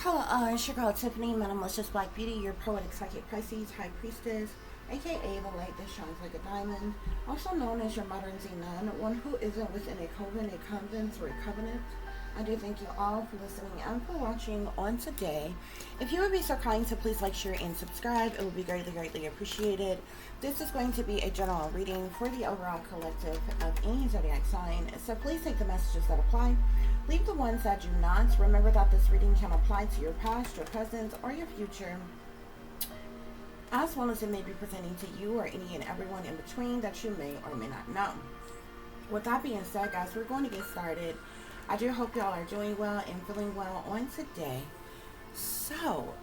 Hello, it's your girl Tiffany, Minimalicious Black Beauty, your poetic psychic Pisces, High Priestess, aka the light that shines like a diamond, also known as your modern Xenon, one who isn't within a coven, a convent, or a covenant. I do thank you all for listening and for watching on today. If you would be so kind to please like, share, and subscribe, it would be greatly, greatly appreciated. This is going to be a general reading for the overall collective of any zodiac sign, so please take the messages that apply. Leave the ones that do not. Remember that this reading can apply to your past, your present, or your future, as well as it may be pertaining to you or any and everyone in between that you may or may not know. With that being said, guys, we're going to get started. I do hope y'all are doing well and feeling well on today. So,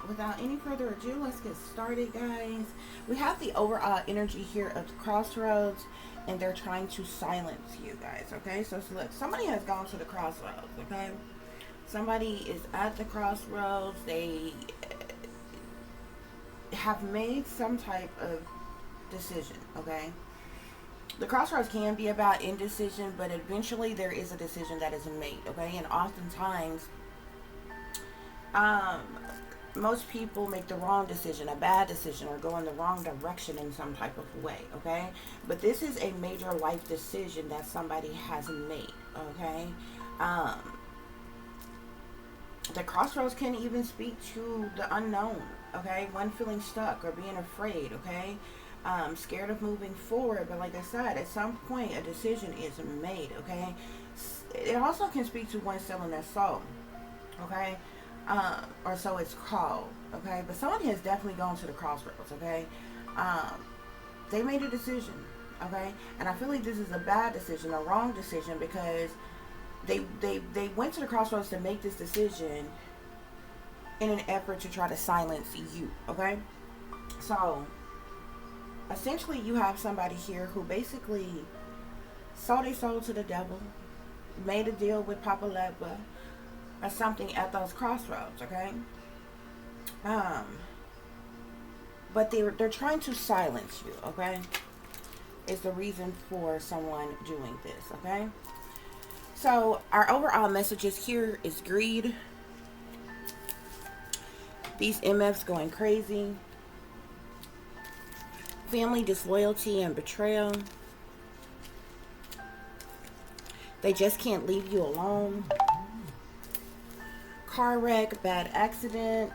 without any further ado, let's get started, guys. We have the overall energy here of the crossroads, and they're trying to silence you guys, okay? So look, somebody has gone to the crossroads, okay? Somebody is at the crossroads. They have made some type of decision, okay? The crossroads can be about indecision, but eventually there is a decision that is made, okay? And oftentimes, most people make the wrong decision, a bad decision, or go in the wrong direction in some type of way, okay? But this is a major life decision that somebody has made, okay? The crossroads can even speak to the unknown, okay? One feeling stuck or being afraid, okay? Scared of moving forward, but like I said, at some point a decision is made, okay? It also can speak to one selling their soul, okay? Or so it's called, okay? But someone has definitely gone to the crossroads, okay? They made a decision, okay? And I feel like this is a bad decision, a wrong decision, because they went to the crossroads to make this decision in an effort to try to silence you, okay? So, essentially you have somebody here who basically sold their soul to the devil, made a deal with Papa Legba, or something at those crossroads, okay? But they're trying to silence you, okay? Is the reason for someone doing this, okay? So our overall messages here is greed. These MFs going crazy. Family disloyalty and betrayal. They just can't leave you alone. Car wreck, bad accident,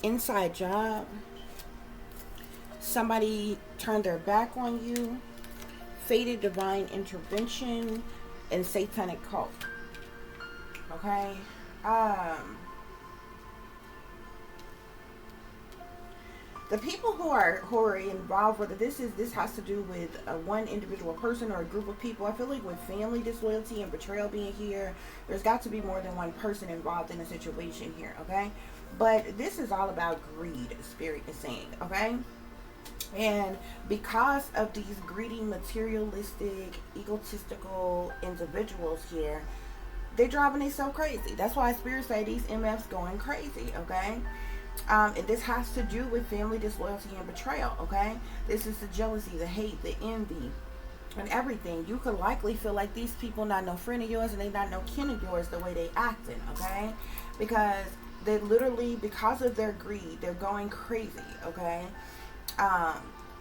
inside job, somebody turned their back on you, fated divine intervention, and satanic cult. Okay? The people who are involved, whether this has to do with one individual person or a group of people, I feel like with family disloyalty and betrayal being here, there's got to be more than one person involved in a situation here, okay? But this is all about greed, Spirit is saying, okay? And because of these greedy, materialistic, egotistical individuals here, they're driving themselves crazy. That's why Spirit say these MFs going crazy, okay? And this has to do with family disloyalty and betrayal, okay? This is the jealousy, the hate, the envy, and everything. You could likely feel like these people not no friend of yours and they not no kin of yours the way they acting, okay? Because they literally, because of their greed, they're going crazy, okay?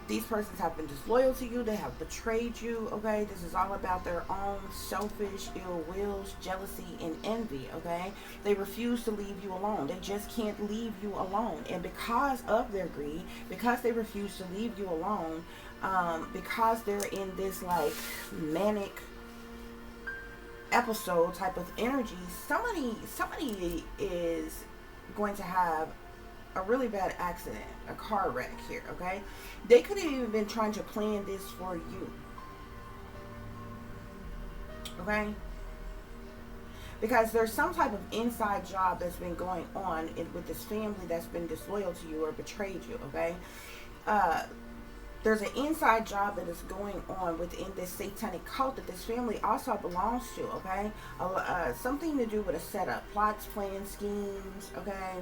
These persons have been disloyal to you. They have betrayed you, okay? This is all about their own selfish ill wills, jealousy, and envy, okay? They refuse to leave you alone. They just can't leave you alone. And because of their greed, because they refuse to leave you alone, because they're in this, like, manic episode type of energy, somebody is going to have a really bad accident, a car wreck here, okay? They could have even been trying to plan this for you, okay? Because there's some type of inside job that's been going on with this family that's been disloyal to you or betrayed you, okay? There's an inside job that is going on within this satanic cult that this family also belongs to, okay? Something to do with a setup, plots, plans, schemes, okay?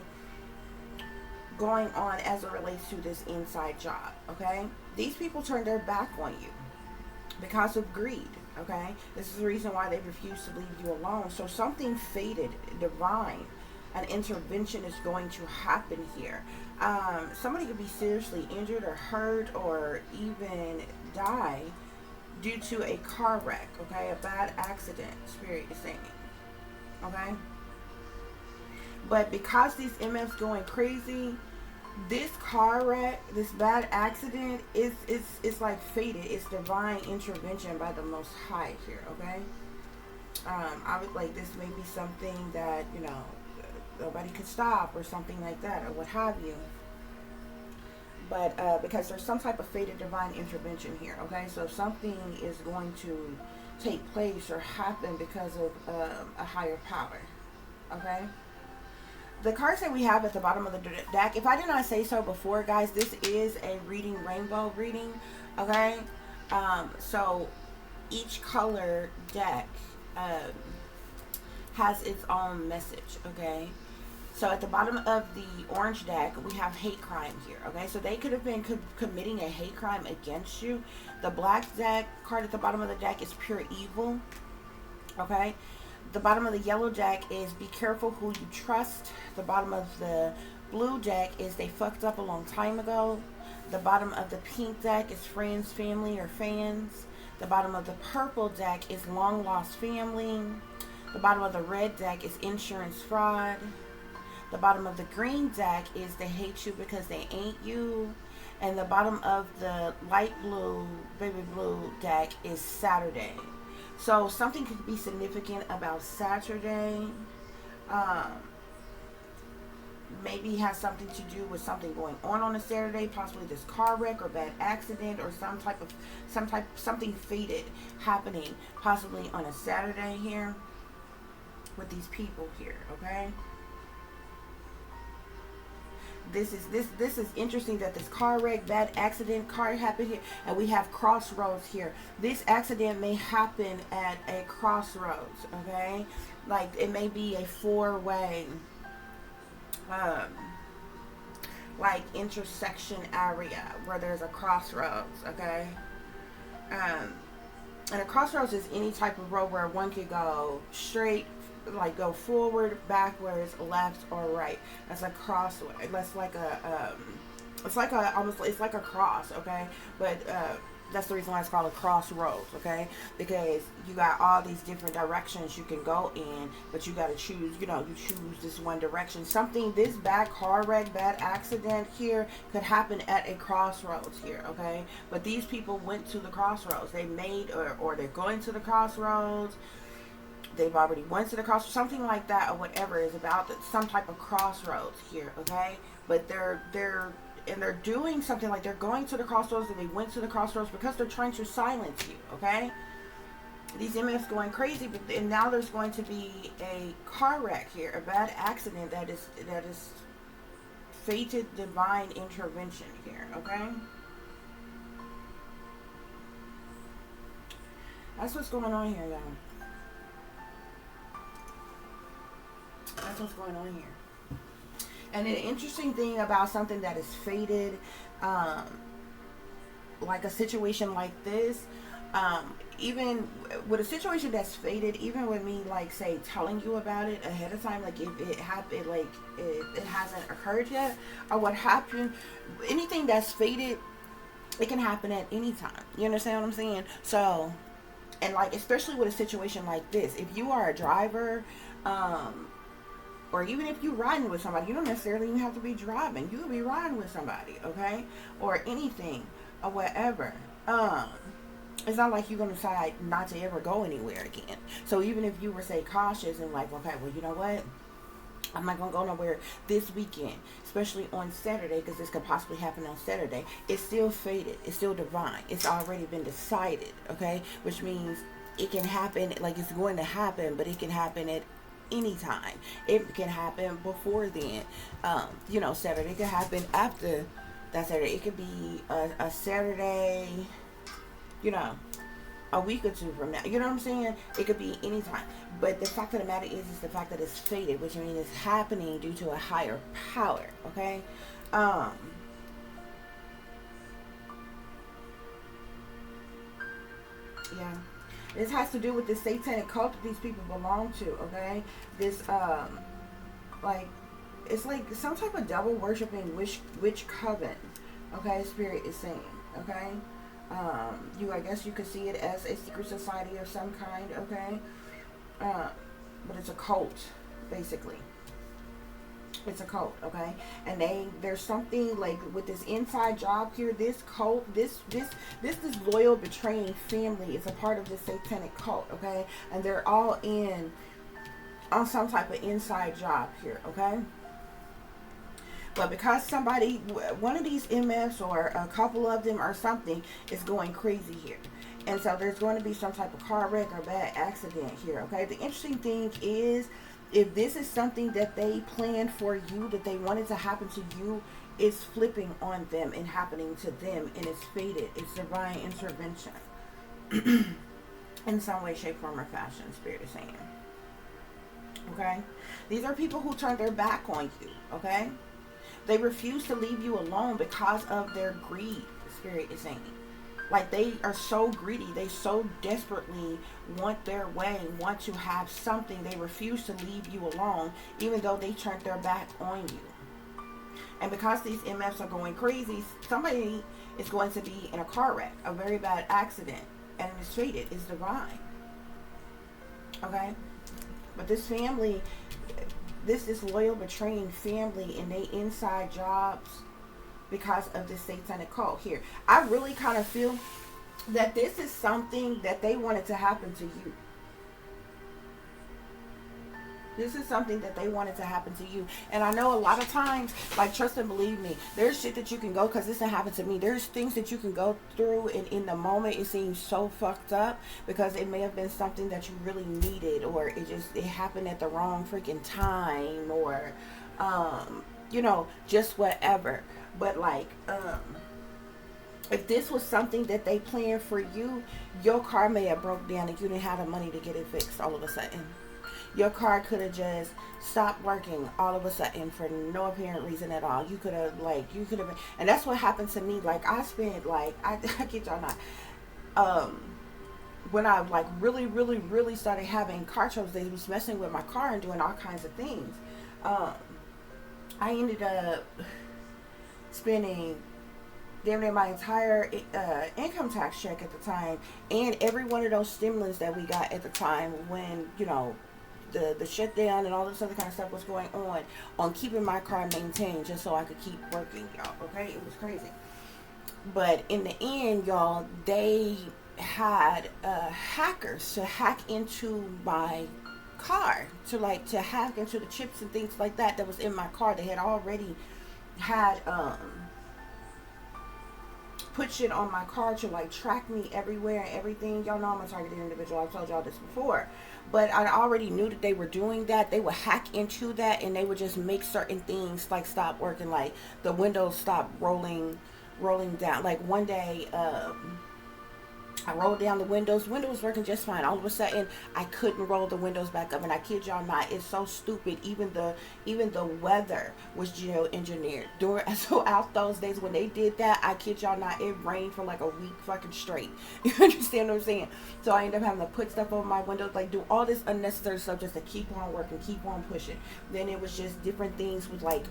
Going on as it relates to this inside job, okay? These people turn their back on you because of greed, Okay, this is the reason why they refuse to leave you alone. So something fated, divine, an intervention is going to happen here. Somebody could be seriously injured or hurt or even die due to a car wreck. Okay, a bad accident. Spirit is saying. Okay, but because these MFs going crazy, this car wreck, this bad accident is like fated. It's divine intervention by the Most High here. Okay. I would like this may be something that nobody could stop or something like that or what have you. But because there's some type of fated divine intervention here. Okay, so something is going to take place or happen because of a higher power. Okay. The cards that we have at the bottom of the deck, if I did not say so before, guys, this is a reading, rainbow reading, okay? So each color deck has its own message, okay? So at the bottom of the orange deck, we have hate crime here, okay? So they could have been committing a hate crime against you. The black deck card at the bottom of the deck is pure evil, okay? The bottom of the yellow deck is be careful who you trust. The bottom of the blue deck is they fucked up a long time ago. The bottom of the pink deck is friends, family, or fans. The bottom of the purple deck is long lost family. The bottom of the red deck is insurance fraud. The bottom of the green deck is they hate you because they ain't you. And the bottom of the light blue, baby blue deck is Saturday. So something could be significant about Saturday. Maybe has something to do with something going on a Saturday, possibly this car wreck or bad accident or something fated happening possibly on a Saturday here with these people here, okay? This is interesting that this car wreck, bad accident, car happened here, and we have crossroads here. This accident may happen at a crossroads, okay? Like it may be a four-way, like intersection area where there's a crossroads, okay? And a crossroads is any type of road where one could go straight, like go forward, backwards, left, or right. That's a crossway. That's like a it's like a cross, okay? But that's the reason why it's called a crossroads, okay? Because you got all these different directions you can go in, but you got to choose, you choose this one direction. This bad car wreck, bad accident here could happen at a crossroads here, okay? But these people went to the crossroads. They made, or they're going to the crossroads. They've already went to the crossroads, something like that, or whatever is about some type of crossroads here, okay? But they're doing something like they're going to the crossroads, and they went to the crossroads because they're trying to silence you, okay? These MFs going crazy, and now there's going to be a car wreck here, a bad accident that is fated divine intervention here, okay? That's what's going on here, y'all. That's what's going on here. And an interesting thing about something that is fated, like a situation like this, even with a situation that's fated, even with me, like, say, telling you about it ahead of time, like, if it happened, like, it hasn't occurred yet, or what happened, anything that's fated, it can happen at any time. You understand what I'm saying? So, and, like, especially with a situation like this, if you are a driver, or even if you're riding with somebody, you don't necessarily even have to be driving. You could be riding with somebody, okay? Or anything, or whatever. It's not like you're going to decide not to ever go anywhere again. So even if you were, say, cautious and like, okay, well, you know what? I'm not going to go nowhere this weekend, especially on Saturday, because this could possibly happen on Saturday. It's still fated. It's still divine. It's already been decided, okay? Which means it can happen, like it's going to happen, but it can happen at anytime. It can happen before then. Saturday. It could happen after that Saturday. It could be a Saturday, a week or two from now. You know what I'm saying? It could be anytime. But the fact of the matter is the fact that it's fated, which means it's happening due to a higher power. Okay? Yeah. This has to do with the satanic cult that these people belong to, okay? This, like, it's like some type of devil worshiping witch coven, okay? Spirit is saying, okay? I guess you could see it as a secret society of some kind, okay? But it's a cult, basically. It's a cult, okay? And there's something like with this inside job here, this cult, this loyal betraying family is a part of this satanic cult, okay? And they're all in on some type of inside job here, okay? But because somebody, one of these MFs or a couple of them or something is going crazy here. And so there's going to be some type of car wreck or bad accident here, okay? The interesting thing is, if this is something that they planned for you, that they wanted to happen to you, it's flipping on them and happening to them, and it's fated. It's divine intervention. In some way, shape, form, or fashion, Spirit is saying. Okay? These are people who turn their back on you, okay? They refuse to leave you alone because of their greed, Spirit is saying. Like, they are so greedy. They so desperately want their way, want to have something. They refuse to leave you alone, even though they turned their back on you. And because these MFs are going crazy, somebody is going to be in a car wreck, a very bad accident, and it's fated. It's divine. Okay? But this family, this loyal betraying family, and they inside jobs because of this satanic cult here. I really kind of feel that this is something that they wanted to happen to you. This is something that they wanted to happen to you. And I know a lot of times, like, trust and believe me, there's shit that you can go, because this has happened to me. There's things that you can go through, and in the moment it seems so fucked up because it may have been something that you really needed, or it happened at the wrong freaking time, or just whatever. But like, if this was something that they planned for you, your car may have broke down and you didn't have the money to get it fixed all of a sudden. Your car could have just stopped working all of a sudden for no apparent reason at all. You could have been, and that's what happened to me. Like, I spent, like, I kid y'all not, when I, like, really, really, really started having car troubles, they was messing with my car and doing all kinds of things. I ended up spending damn near my entire income tax check at the time, and every one of those stimulants that we got at the time when, the shutdown and all this other kind of stuff was going on keeping my car maintained just so I could keep working, y'all. Okay? It was crazy. But in the end, y'all, they had hackers to hack into my car, to hack into the chips and things like that was in my car. They had already had put shit on my car to, like, track me everywhere and everything. Y'all know I'm a targeted individual. I've told y'all this before. But I already knew that they were doing that. They would hack into that, and they would just make certain things, like, stop working. Like, the windows stop rolling down. Like, one day, I rolled down the windows. Window was working just fine. All of a sudden, I couldn't roll the windows back up, and I kid y'all not, it's so stupid. Even the weather was geoengineered. So out those days when they did that, I kid y'all not, it rained for like a week fucking straight. You understand what I'm saying? So I ended up having to put stuff over my windows, like, do all this unnecessary stuff just to keep on working, keep on pushing. Then it was just different things with, like,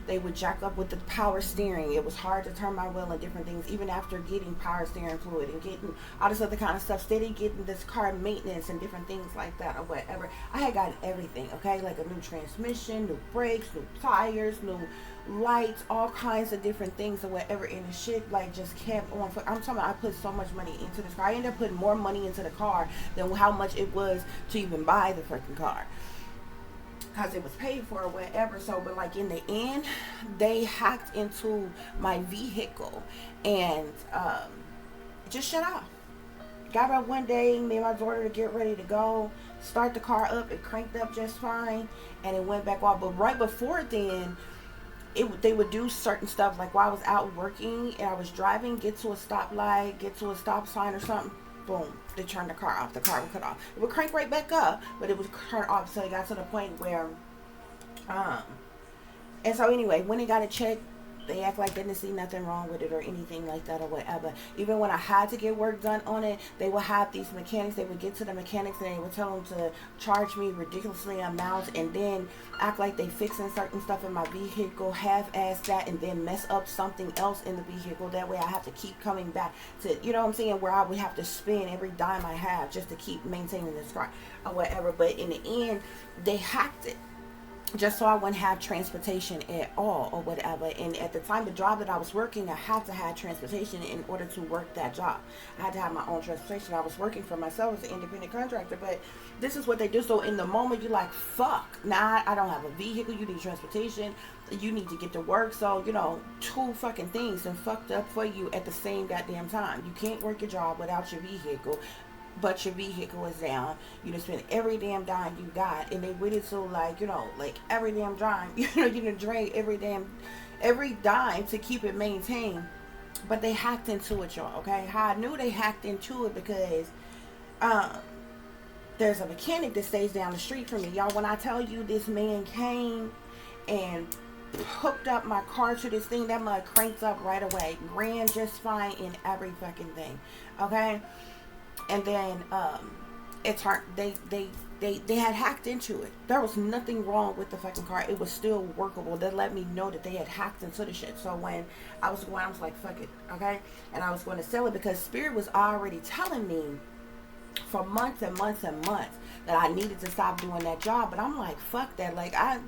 they would jack up with the power steering. It was hard to turn my wheel and different things, even after getting power steering fluid and getting all this other kind of stuff, steady getting this car maintenance and different things like that or whatever. I had gotten everything, okay? Like a new transmission, new brakes, new tires, new lights, all kinds of different things or whatever, and the shit, like, just kept on. I'm talking about, I put so much money into this car. I ended up putting more money into the car than how much it was to even buy the freaking car, because it was paid for or whatever. So, but, like, in the end, they hacked into my vehicle and just shut off. Got up one day, me and my daughter to get ready to go, start the car up. It cranked up just fine, and it went back off. But right before then, they would do certain stuff, like while I was out working and I was driving, get to a stoplight, get to a stop sign or something, boom, they turned the car off. The car would cut off. It would crank right back up, but it would turn off. So it got to the point where, and so anyway, when they got it checked, They act like they didn't see nothing wrong with it or anything like that or whatever. Even when I had to get work done on it, they would have these mechanics. They would get to the mechanics and they would tell them to charge me ridiculously amounts and then act like they fixing certain stuff in my vehicle, half-ass that, and then mess up something else in the vehicle. That way I have to keep coming back to, you know what I'm saying, where I would have to spend every dime I have just to keep maintaining this car or whatever. But in the end, they hacked it just so I wouldn't have transportation at all or whatever. And at the time, the job that I was working, I had to have transportation in order to work that job. I had to have my own transportation. I was working for myself as an independent contractor, but this is what they do. So in the moment, you're like, fuck, nah, I don't have a vehicle. You need transportation. You need to get to work. So, you know, two fucking things and fucked up for you at the same goddamn time. You can't work your job without your vehicle, but your vehicle is down. You just spend every damn dime you got, and they waited so, like, you know, like every damn dime, you know, you done drain every dime to keep it maintained. But they hacked into it, y'all. Okay, how I knew they hacked into it because there's a mechanic that stays down the street from me, y'all. When I tell you this man came and hooked up my car to this thing, that mud cranked up right away, ran just fine in every fucking thing. Okay. And then it turned, they had hacked into it. There was nothing wrong with the fucking car. It was still workable. They let me know that they had hacked into the shit. So when I was going, I was like, fuck it, okay? And I was going to sell it because Spirit was already telling me for months and months and months that I needed to stop doing that job. But I'm like, fuck that. Like, I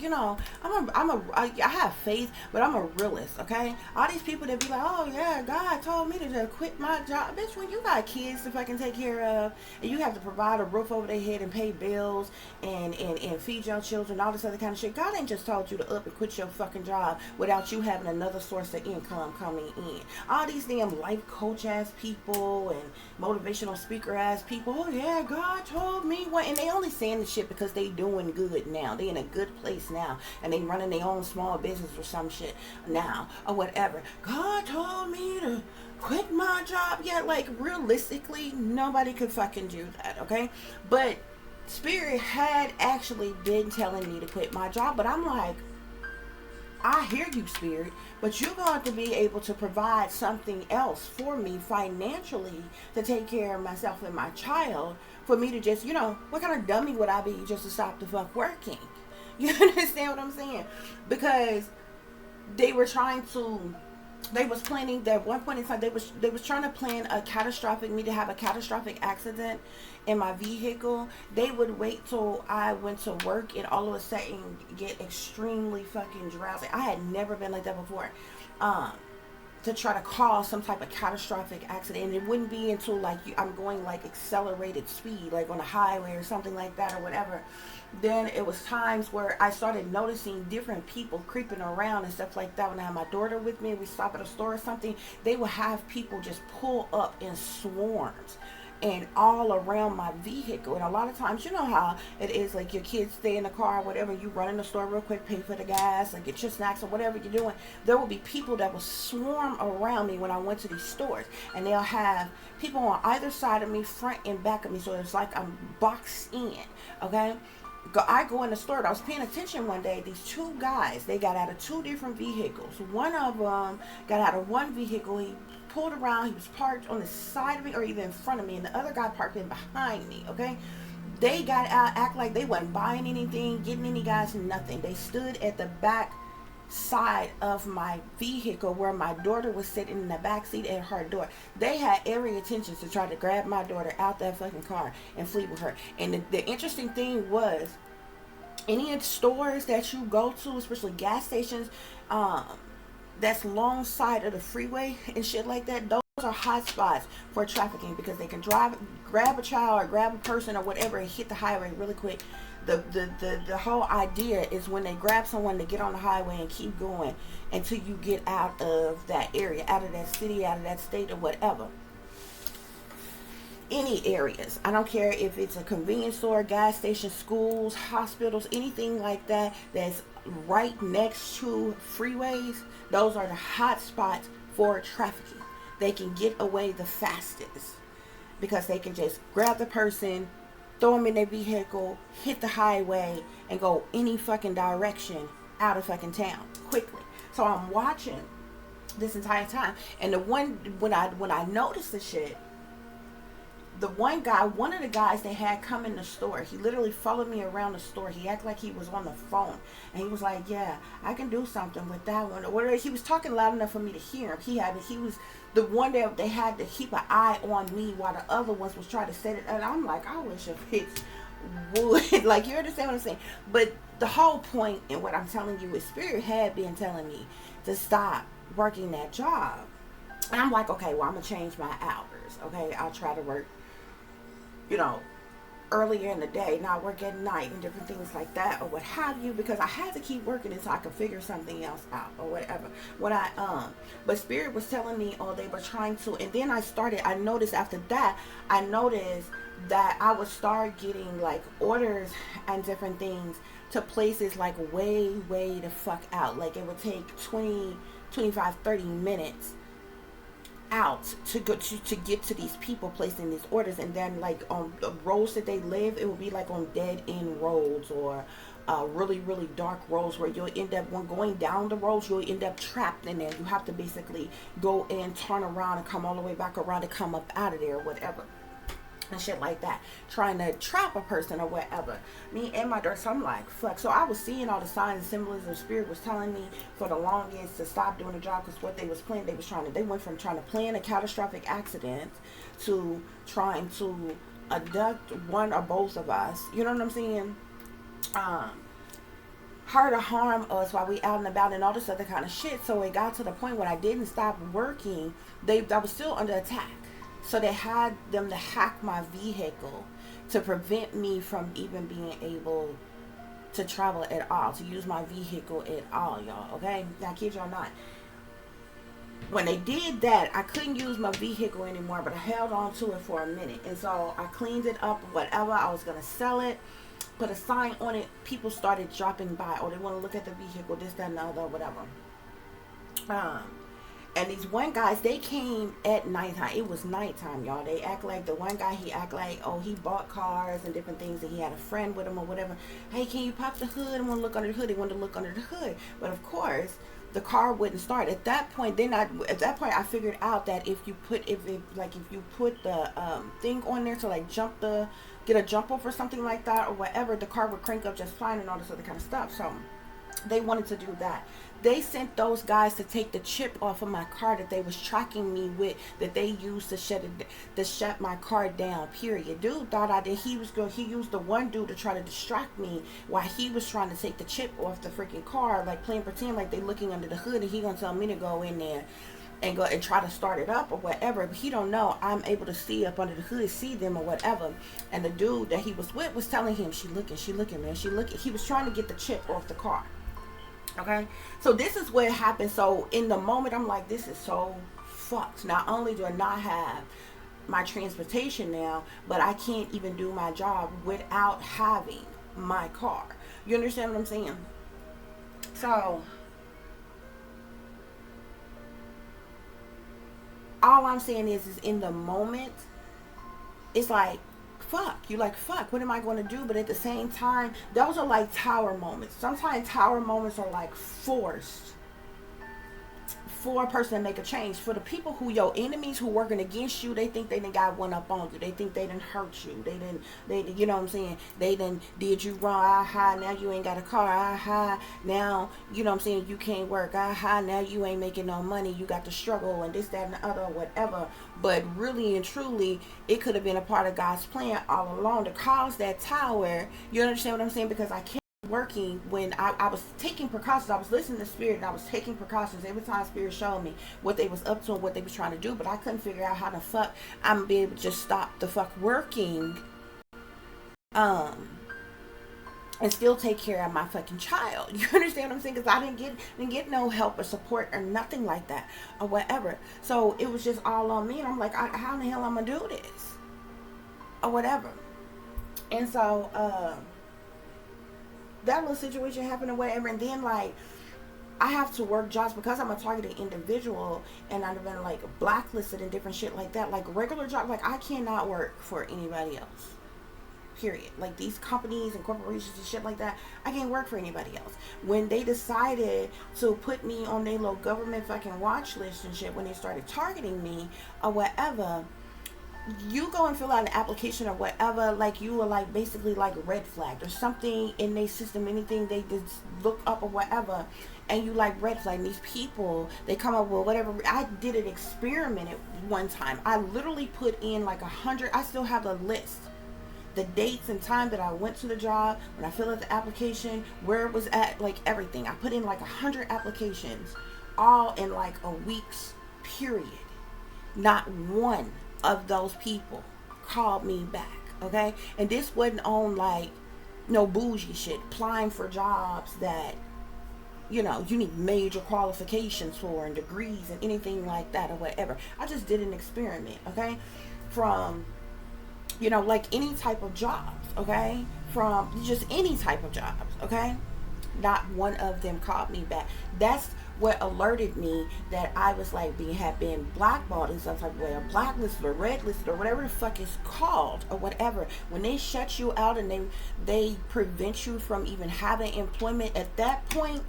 have faith, but I'm a realist, okay? All these people that be like, oh yeah, God told me to just quit my job. Bitch, when you got kids to fucking take care of, and you have to provide a roof over their head and pay bills and feed your children, all this other kind of shit, God ain't just told you to up and quit your fucking job without you having another source of income coming in. All these damn life coach ass people and motivational speaker ass people, oh yeah, God told me what, and they only saying the shit because they doing good now. They in a good place now, and they running their own small business or some shit now or whatever. God told me to quit my job. Yeah, like realistically, nobody could fucking do that, okay? But Spirit had actually been telling me to quit my job, but I'm like, I hear you, Spirit, but you're going to be able to provide something else for me financially to take care of myself and my child, for me to just, you know, what kind of dummy would I be just to stop the fuck working? You understand what I'm saying? Because they were trying to, they was planning that at one point in time, they was trying to plan me to have a catastrophic accident in my vehicle. They would wait till I went to work and all of a sudden get extremely fucking drowsy. I had never been like that before. To try to cause some type of catastrophic accident, and it wouldn't be until like I'm going like accelerated speed, like on a highway or something like that or whatever. Then it was times where I started noticing different people creeping around and stuff like that. When I had my daughter with me, we stop at a store or something, they would have people just pull up in swarms and all around my vehicle. And a lot of times, you know how it is, like your kids stay in the car or whatever, you run in the store real quick, pay for the gas or get your snacks or whatever you're doing. There will be people that will swarm around me when I went to these stores, and they'll have people on either side of me, front and back of me, so it's like I'm boxed in, okay? I go in the store. I was paying attention one day. These two guys, they got out of two different vehicles. One of them got out of one vehicle. He pulled around. He was parked on the side of me or either in front of me, and the other guy parked in behind me, okay? They got out, act like they wasn't buying anything, getting any gas, nothing. They stood at the back side of my vehicle where my daughter was sitting in the back seat at her door. They had every intention to try to grab my daughter out that fucking car and flee with her. And the interesting thing was, any of the stores that you go to, especially gas stations, that's long side of the freeway and shit like that, those are hot spots for trafficking, because they can grab a child or grab a person or whatever and hit the highway really quick. The whole idea is when they grab someone to get on the highway and keep going until you get out of that area, out of that city, out of that state or whatever. Any areas, I don't care if it's a convenience store, gas station, schools, hospitals, anything like that that's right next to freeways, those are the hot spots for trafficking. They can get away the fastest because they can just grab the person, throw them in their vehicle, hit the highway, and go any fucking direction out of fucking town quickly. So I'm watching this entire time. And the one, when I noticed the shit, the one guy, one of the guys they had come in the store, he literally followed me around the store. He acted like he was on the phone, and he was like, "Yeah, I can do something with that one." Or whatever. He was talking loud enough for me to hear him. He was the one that they had to keep an eye on me while the other ones was trying to set it. And I'm like, I wish a bitch would. Like, you understand what I'm saying? But the whole point in what I'm telling you is, Spirit had been telling me to stop working that job. And I'm like, okay, well, I'm gonna change my hours. Okay, I'll try to work, you know, earlier in the day, not work at night and different things like that, or what have you, because I had to keep working until I could figure something else out or whatever. But Spirit was telling me, oh, they were trying to, and then I noticed after that, I noticed that I would start getting like orders and different things to places like way the fuck out. Like, it would take 20, 25, 30 minutes out to go to get to these people placing these orders. And then, like, on the roads that they live, it would be like on dead end roads, or really dark roads, where you'll end up, when going down the roads, you'll end up trapped in there. You have to basically go and turn around and come all the way back around to come up out of there, or whatever, and shit like that, trying to trap a person or whatever. Me and my daughter, so I'm like, fuck. So I was seeing all the signs and symbolism. Spirit was telling me for the longest to stop doing the job, because what they was planning, they went from trying to plan a catastrophic accident to trying to abduct one or both of us, you know what I'm saying, hurt or harm us while we out and about and all this other kind of shit. So it got to the point when I didn't stop working, I was still under attack. So they had them to hack my vehicle to prevent me from even being able to travel at all, to use my vehicle at all, y'all, okay? Now, kid y'all not. When they did that, I couldn't use my vehicle anymore, but I held on to it for a minute. And so I cleaned it up, whatever. I was going to sell it, put a sign on it. People started dropping by. Oh, they want to look at the vehicle, this, that, and the other, whatever. And these one guys, they came at nighttime. It was nighttime, y'all. They act like, the one guy, he act like, oh, he bought cars and different things, and he had a friend with him or whatever. Hey, can you pop the hood? I want to look under the hood. They wanted to look under the hood. But of course, the car wouldn't start. At that point, I figured out that if you put the thing on there to like get a jump off or something like that or whatever, the car would crank up just fine and all this other kind of stuff. So they wanted to do that. They sent those guys to take the chip off of my car that they was tracking me with, that they used to shut my car down, period. Dude thought he used the one dude to try to distract me while he was trying to take the chip off the freaking car, like playing pretend like they looking under the hood, and he gonna tell me to go in there and go and try to start it up or whatever. But he don't know I'm able to see up under the hood, see them or whatever. And the dude that he was with was telling him, she looking, man, she looking. He was trying to get the chip off the car. Okay, so this is what happened. So in the moment, I'm like, this is so fucked. Not only do I not have my transportation now, but I can't even do my job without having my car. You understand what I'm saying? So all I'm saying is in the moment, it's like, fuck, you like, fuck, what am I going to do? But at the same time, those are like tower moments. Sometimes tower moments are like forced for a person to make a change. For the people who your enemies who working against you, they think they done got one up on you. They think they done hurt you. They you know what I'm saying? They done did you wrong. Aha, now you ain't got a car. Aha, now, you know what I'm saying, you can't work. Aha, now you ain't making no money. You got to struggle and this, that, and the other, whatever. But really and truly, it could have been a part of God's plan all along to cause that tower. You understand what I'm saying? Because I can't working when I was taking precautions. I was listening to Spirit, and I was taking precautions every time Spirit showed me what they was up to and what they was trying to do. But I couldn't figure out how the fuck I'm gonna be able to just stop the fuck working and still take care of my fucking child. You understand what I'm saying? Because I didn't get no help or support or nothing like that or whatever. So it was just all on me, and I'm like, how in the hell I'm gonna do this or whatever. And so that little situation happened or whatever. And then, like, I have to work jobs because I'm a targeted individual, and I've been like blacklisted and different shit like that. Like regular job, like I cannot work for anybody else. period. Like these companies and corporations and shit like that, I can't work for anybody else. When they decided to put me on their little government fucking watch list and shit, when they started targeting me or whatever, you go and fill out an application or whatever, like you were like basically like red flagged or something in their system, anything they just look up or whatever, and you like red flag these people, they come up with whatever. I did an experiment at one time. I literally put in like 100, I still have the list, the dates and time that I went to the job, when I filled out the application, where it was at, like everything. I put in like 100 applications, all in like a week's period. Not one of those people called me back, okay? And this wasn't on like no bougie shit, applying for jobs that, you know, you need major qualifications for and degrees and anything like that or whatever. I just did an experiment, okay? From, you know, like any type of jobs, okay? From just any type of jobs, okay? Not one of them called me back. That's what alerted me that I was like had been blackballed in some type of way, or blacklisted or redlisted or whatever the fuck is called or whatever. When they shut you out and they prevent you from even having employment, at that point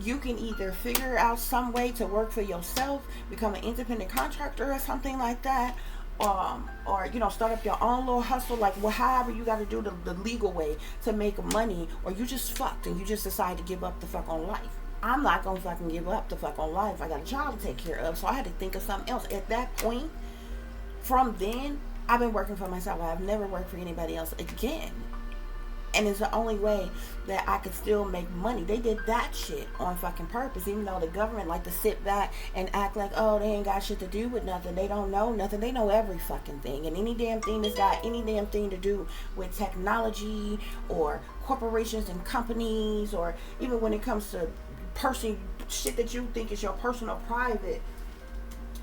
you can either figure out some way to work for yourself, become an independent contractor or something like that, or you know, start up your own little hustle, like however you got to do the legal way to make money, or you just fucked and you just decide to give up the fuck on life. I'm not gonna fucking give up the fuck on life. I got a job to take care of, so I had to think of something else. At that point, from then, I've been working for myself. I've never worked for anybody else again. And it's the only way that I could still make money. They did that shit on fucking purpose, even though the government like to sit back and act like, oh, they ain't got shit to do with nothing. They don't know nothing. They know every fucking thing. And any damn thing that's got any damn thing to do with technology or corporations and companies, or even when it comes to shit that you think is your personal private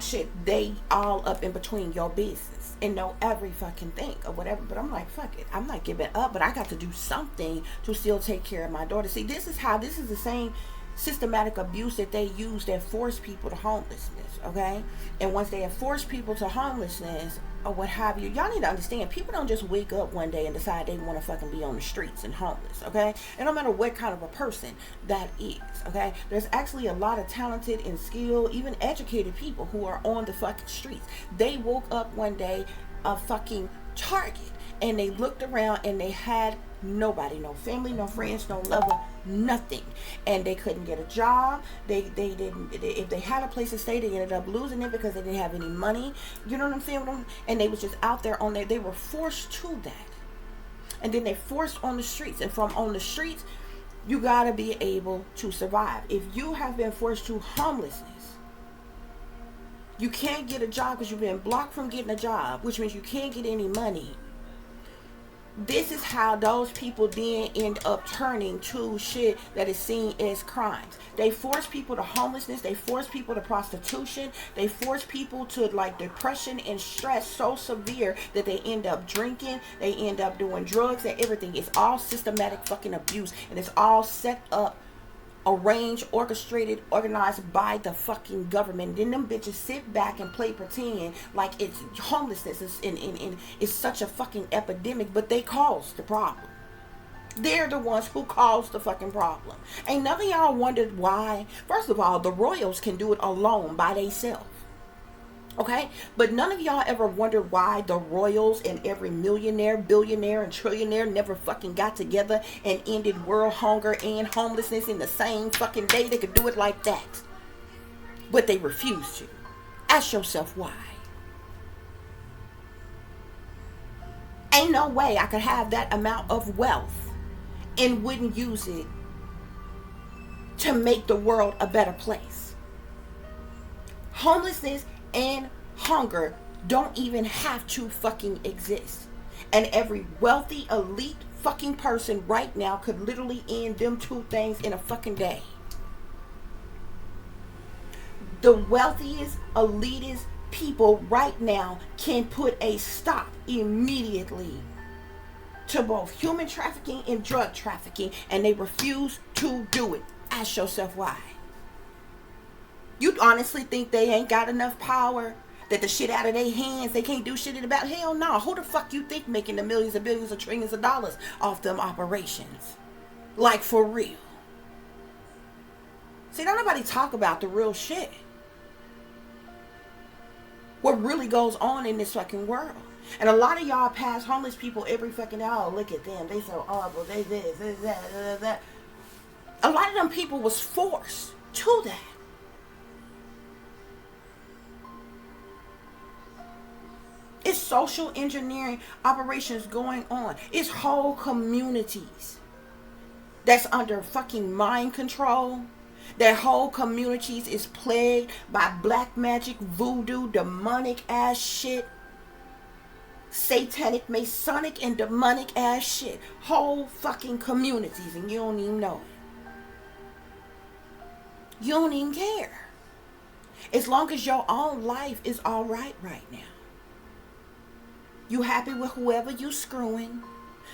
shit, they all up in between your business and know every fucking thing or whatever. But I'm like, fuck it, I'm not giving up, but I got to do something to still take care of my daughter. See, this is the same systematic abuse that they use that force people to homelessness, okay? And once they have forced people to homelessness or what have you, y'all need to understand, people don't just wake up one day and decide they want to fucking be on the streets and homeless, okay? And no matter what kind of a person that is, okay? There's actually a lot of talented and skilled, even educated people who are on the fucking streets. They woke up one day a fucking target, and they looked around and they had nobody, no family, no friends, no lover, nothing, and they couldn't get a job. They didn't, if they had a place to stay, they ended up losing it because they didn't have any money. You know what I'm saying? And they was just out there on there. They were forced to that, and then they forced on the streets. And from on the streets, you gotta be able to survive. If you have been forced to homelessness, you can't get a job because you've been blocked from getting a job, which means you can't get any money. This is how those people then end up turning to shit that is seen as crimes. They force people to homelessness. They force people to prostitution. They force people to like depression and stress so severe that they end up drinking. They end up doing drugs and everything. It's all systematic fucking abuse, and it's all set up, arranged, orchestrated, organized by the fucking government. Then them bitches sit back and play pretend like it's homelessness is it's such a fucking epidemic, but they caused the problem. They're the ones who caused the fucking problem. Ain't none of y'all wondered why? First of all, the royals can do it alone by themselves. Okay, but none of y'all ever wondered why the royals and every millionaire, billionaire, and trillionaire never fucking got together and ended world hunger and homelessness in the same fucking day? They could do it like that, but they refused to. Ask yourself why. Ain't no way I could have that amount of wealth and wouldn't use it to make the world a better place. Homelessness and hunger don't even have to fucking exist. And every wealthy, elite fucking person right now could literally end them two things in a fucking day. The wealthiest, elitist people right now can put a stop immediately to both human trafficking and drug trafficking, and they refuse to do it. Ask yourself why. You honestly think they ain't got enough power That the shit out of their hands, they can't do shit about. Hell no. Who the fuck you think making the millions and billions of trillions of dollars off them operations? Like, for real. See, don't nobody talk about the real shit. What really goes on in this fucking world. And a lot of y'all pass homeless people every fucking day. Oh, look at them. They so horrible. They this, that. A lot of them people was forced to that. It's social engineering operations going on. It's whole communities that's under fucking mind control. Their whole communities is plagued by black magic, voodoo, demonic ass shit. Satanic, Masonic, and demonic ass shit. Whole fucking communities, and you don't even know it. You don't even care. As long as your own life is alright right now. You happy with whoever you screwing.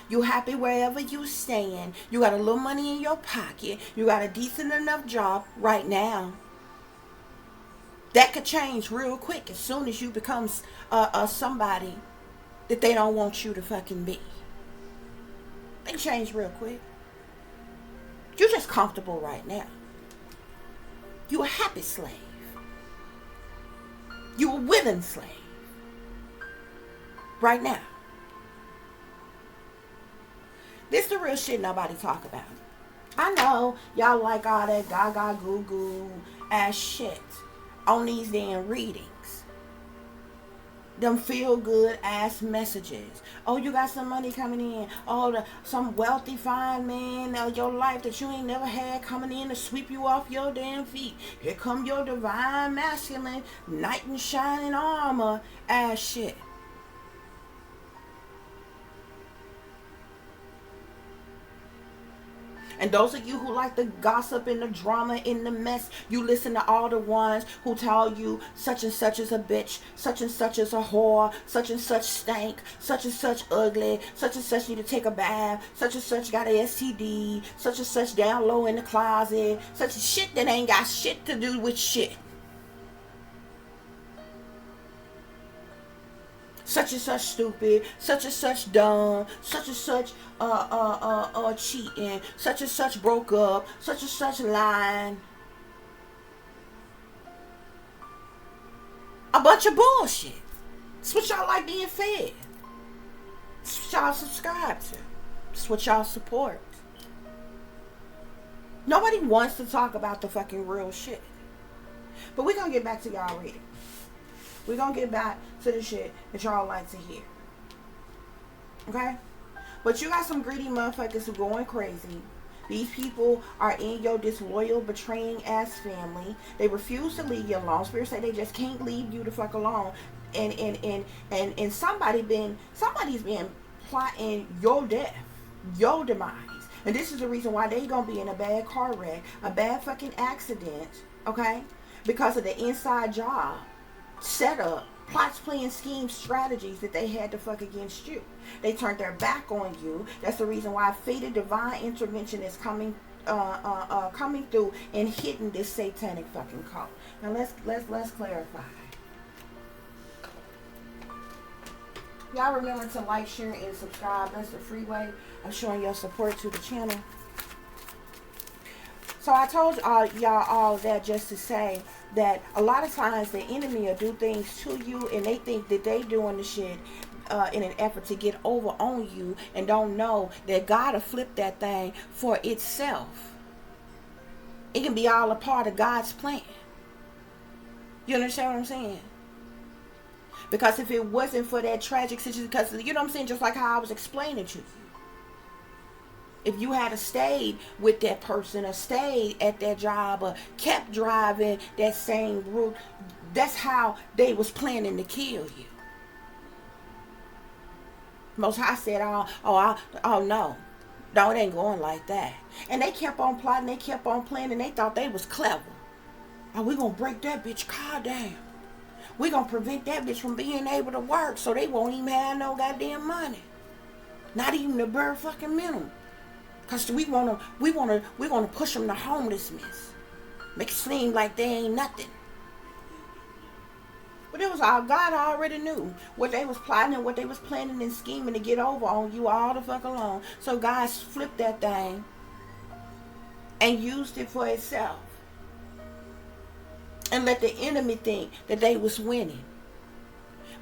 You happy wherever you staying. You got a little money in your pocket. You got a decent enough job right now. That could change real quick as soon as you become somebody that they don't want you to fucking be. They can change real quick. You're just comfortable right now. You a happy slave. You a willing slave. Right now. This the real shit nobody talk about. I know y'all like all that gaga goo goo ass shit on these damn readings. Them feel good ass messages. Oh, you got some money coming in. Oh, some wealthy fine man of your life that you ain't never had coming in to sweep you off your damn feet. Here come your divine masculine knight in shining armor ass shit. And those of you who like the gossip and the drama and the mess, you listen to all the ones who tell you such and such is a bitch, such and such is a whore, such and such stank, such and such ugly, such and such need to take a bath, such and such got a STD, such and such down low in the closet, such shit that ain't got shit to do with shit. Such and such stupid, such and such dumb, such and such cheating, such and such broke up, such and such lying. A bunch of bullshit. That's what y'all like being fed. That's what y'all subscribe to. That's what y'all support. Nobody wants to talk about the fucking real shit. But we're gonna get back to y'all reading. We're going to get back to the shit that y'all like to hear. Okay? But you got some greedy motherfuckers who going crazy. These people are in your disloyal, betraying ass family. They refuse to leave you alone. Spirit say they just can't leave you the fuck alone. And somebody's been plotting your death, your demise. And this is the reason why they gonna be in a bad car wreck, a bad fucking accident, okay? Because of the inside job. Set up plots, plans, schemes, strategies that they had to fuck against you. They turned their back on you. That's the reason why fated divine intervention is coming through and hitting this satanic fucking cult. Now let's clarify. Y'all remember to like, share, and subscribe. That's the free way of showing your support to the channel. So I told y'all all that just to say that a lot of times the enemy will do things to you and they think that they doing the shit in an effort to get over on you and don't know that God will flip that thing for itself. It can be all a part of God's plan. You understand what I'm saying? Because if it wasn't for that tragic situation, because you know what I'm saying, just like how I was explaining to you. If you had stayed with that person or stayed at that job or kept driving that same route, that's how they was planning to kill you. Most High said, oh no, it ain't going like that. And they kept on plotting, they kept on planning, they thought they was clever. Oh, we gonna break that bitch car down. We gonna prevent that bitch from being able to work so they won't even have no goddamn money. Not even the bare fucking minimum. Cause we wanna push them to homelessness. Make it seem like they ain't nothing. But it was all God already knew what they was plotting and what they was planning and scheming to get over on you all the fuck along. So God flipped that thing and used it for itself. And let the enemy think that they was winning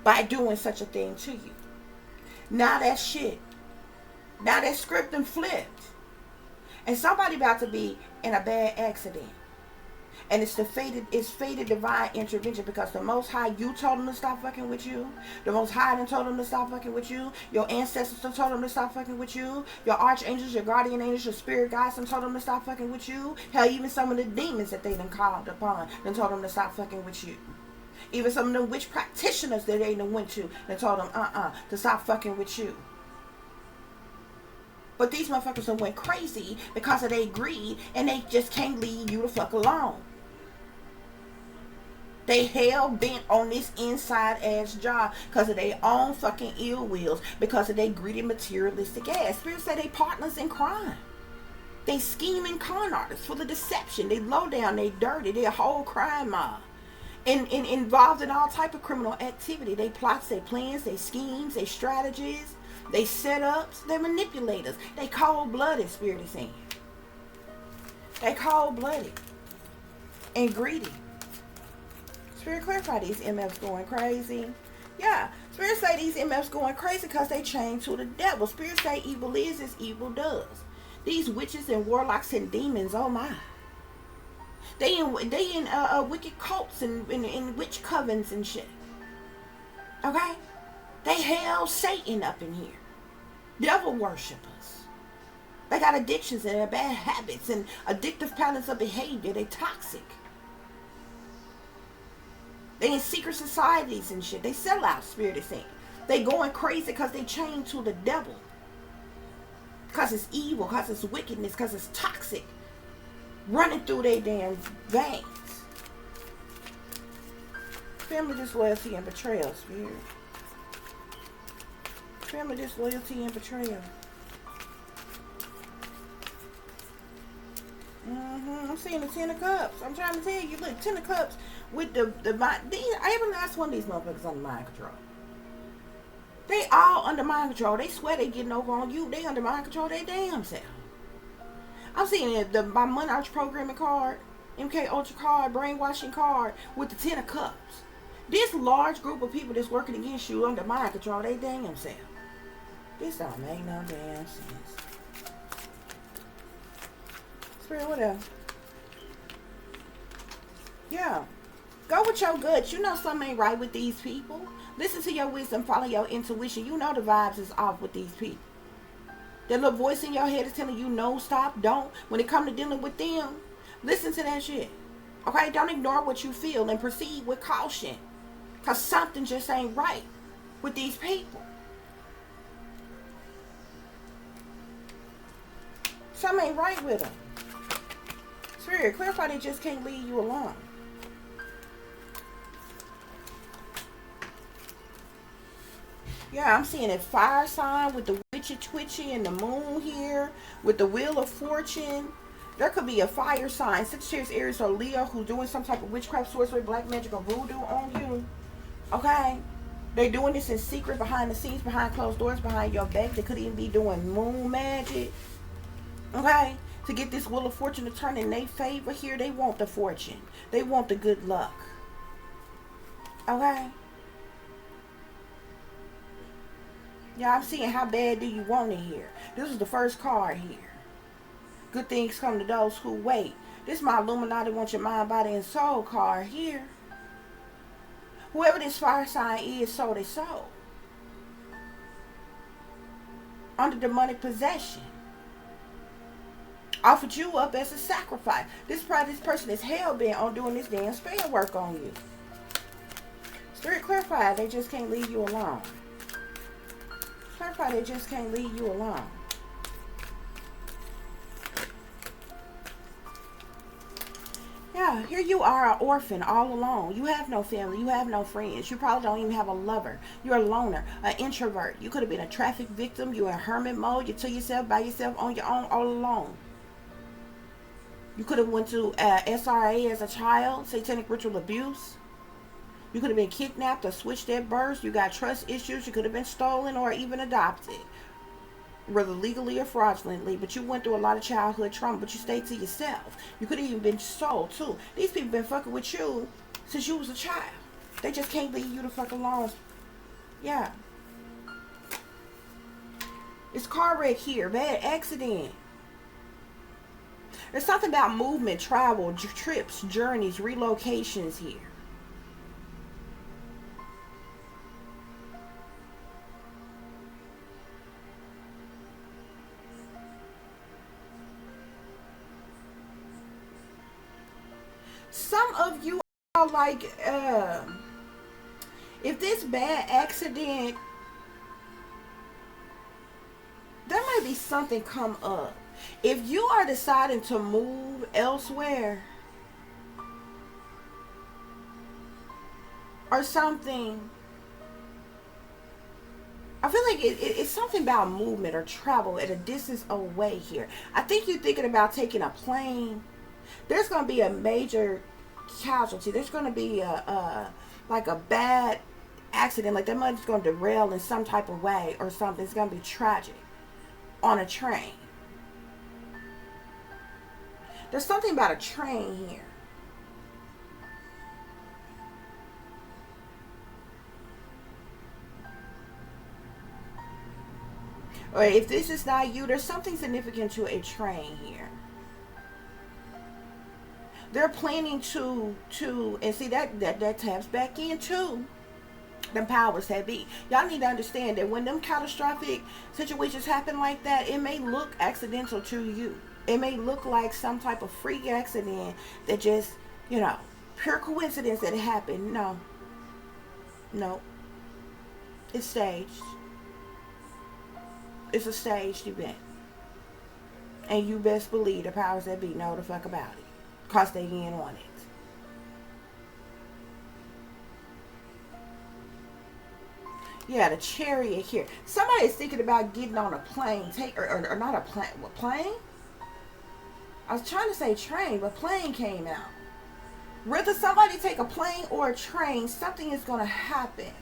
by doing such a thing to you. Now that shit. Now that script and flipped. And somebody about to be in a bad accident. And it's fated divine intervention, because the Most High, you told them to stop fucking with you. The Most High done told them to stop fucking with you. Your ancestors done told them to stop fucking with you. Your archangels, your guardian angels, your spirit guides done told them to stop fucking with you. Hell, even some of the demons that they done called upon done told them to stop fucking with you. Even some of the witch practitioners that they done went to and told them to stop fucking with you. But these motherfuckers done went crazy because of their greed, and they just can't leave you the fuck alone. They hell bent on this inside ass job because of their own fucking ill wills, because of their greedy materialistic ass. Spirits say they partners in crime. They scheming con artists for the deception. They low down, they dirty, they a whole crime mob. And involved in all type of criminal activity. They plots, they plans, they schemes, they strategies, they setups, they manipulators. They cold-blooded, Spirit is saying. They cold-blooded and greedy. Spirit, clarify these MFs going crazy. Yeah, Spirit say these MFs going crazy because they chained to the devil. Spirit say evil is as evil does. These witches and warlocks and demons, oh my. They in wicked cults and in witch covens and shit. Okay? They hell Satan up in here. Devil worshippers. They got addictions and bad habits and addictive patterns of behavior. They toxic. They in secret societies and shit. They sell out, Spirit is saying. They going crazy because they chained to the devil. Because it's evil, because it's wickedness, because it's toxic. Running through their damn veins. Family disloyalty and betrayal, Spirit. Family disloyalty and betrayal. I'm seeing the 10 of cups. I'm trying to tell you, look, 10 of cups with the mind. Every last one of these motherfuckers under mind control. They all under mind control. They swear they getting over on you. They under mind control they damn self. I'm seeing my Money Arch programming card, MK Ultra card, brainwashing card with the 10 of cups. This large group of people that's working against you under mind control, they damn self. This don't make no damn sense. Spirit, whatever. Yeah. Go with your gut. You know something ain't right with these people. Listen to your wisdom. Follow your intuition. You know the vibes is off with these people. That little voice in your head is telling you no, stop, don't. When it comes to dealing with them, listen to that shit. Okay? Don't ignore what you feel and proceed with caution. Because something just ain't right with these people. Something ain't right with them. Spirit, clarify they just can't leave you alone. Yeah, I'm seeing a fire sign with the witchy twitchy and the moon here with the wheel of fortune. There could be a fire sign, Sagittarius, Aries, or Leo, who's doing some type of witchcraft, sorcery, black magic, or voodoo on you. Okay? They're doing this in secret, behind the scenes, behind closed doors, behind your back. They could even be doing moon magic. Okay? To get this wheel of fortune to turn in their favor here, they want the fortune. They want the good luck. Okay? Yeah, I'm seeing how bad do you want it here. This is the first card here. Good things come to those who wait. This is my Illuminati want your mind, body, and soul card here. Whoever this fire sign is, sold their soul. Under demonic possession. Offered you up as a sacrifice. This person is hell-bent on doing this damn spell work on you. Spirit, clarify, they just can't leave you alone. Clarify, they just can't leave you alone. Yeah, here you are, an orphan, all alone. You have no family. You have no friends. You probably don't even have a lover. You're a loner, an introvert. You could have been a traffic victim. You're in hermit mode. You're to yourself, by yourself, on your own, all alone. You could have went to SRA as a child, satanic ritual abuse. You could have been kidnapped or switched at birth. You got trust issues. You could have been stolen or even adopted, whether legally or fraudulently. But you went through a lot of childhood trauma, but you stayed to yourself. You could have even been sold too. These people been fucking with you since you was a child. They just can't leave you the fuck alone. Yeah. It's car wreck here. Bad accident. There's something about movement, travel, trips, journeys, relocations here. Some of you are like, if this bad accident, there might be something come up. If you are deciding to move elsewhere or something, I feel like it's something about movement or travel at a distance away here. I think you're thinking about taking a plane. There's going to be a major casualty. There's going to be like a bad accident. Like that money's going to derail in some type of way or something. It's going to be tragic on a train. There's something about a train here. Or if this is not you, there's something significant to a train here. They're planning to and see that taps back into them powers that be. Y'all need to understand that when them catastrophic situations happen like that, it may look accidental to you. It may look like some type of freak accident that just, pure coincidence that it happened. No. It's staged. It's a staged event. And you best believe the powers that be know the fuck about it. Cause they in on it. Yeah, the chariot here. Somebody's thinking about getting on a plane. Or not a plane. What, plane? I was trying to say train, but plane came out. Whether somebody take a plane or a train, something is going to happen.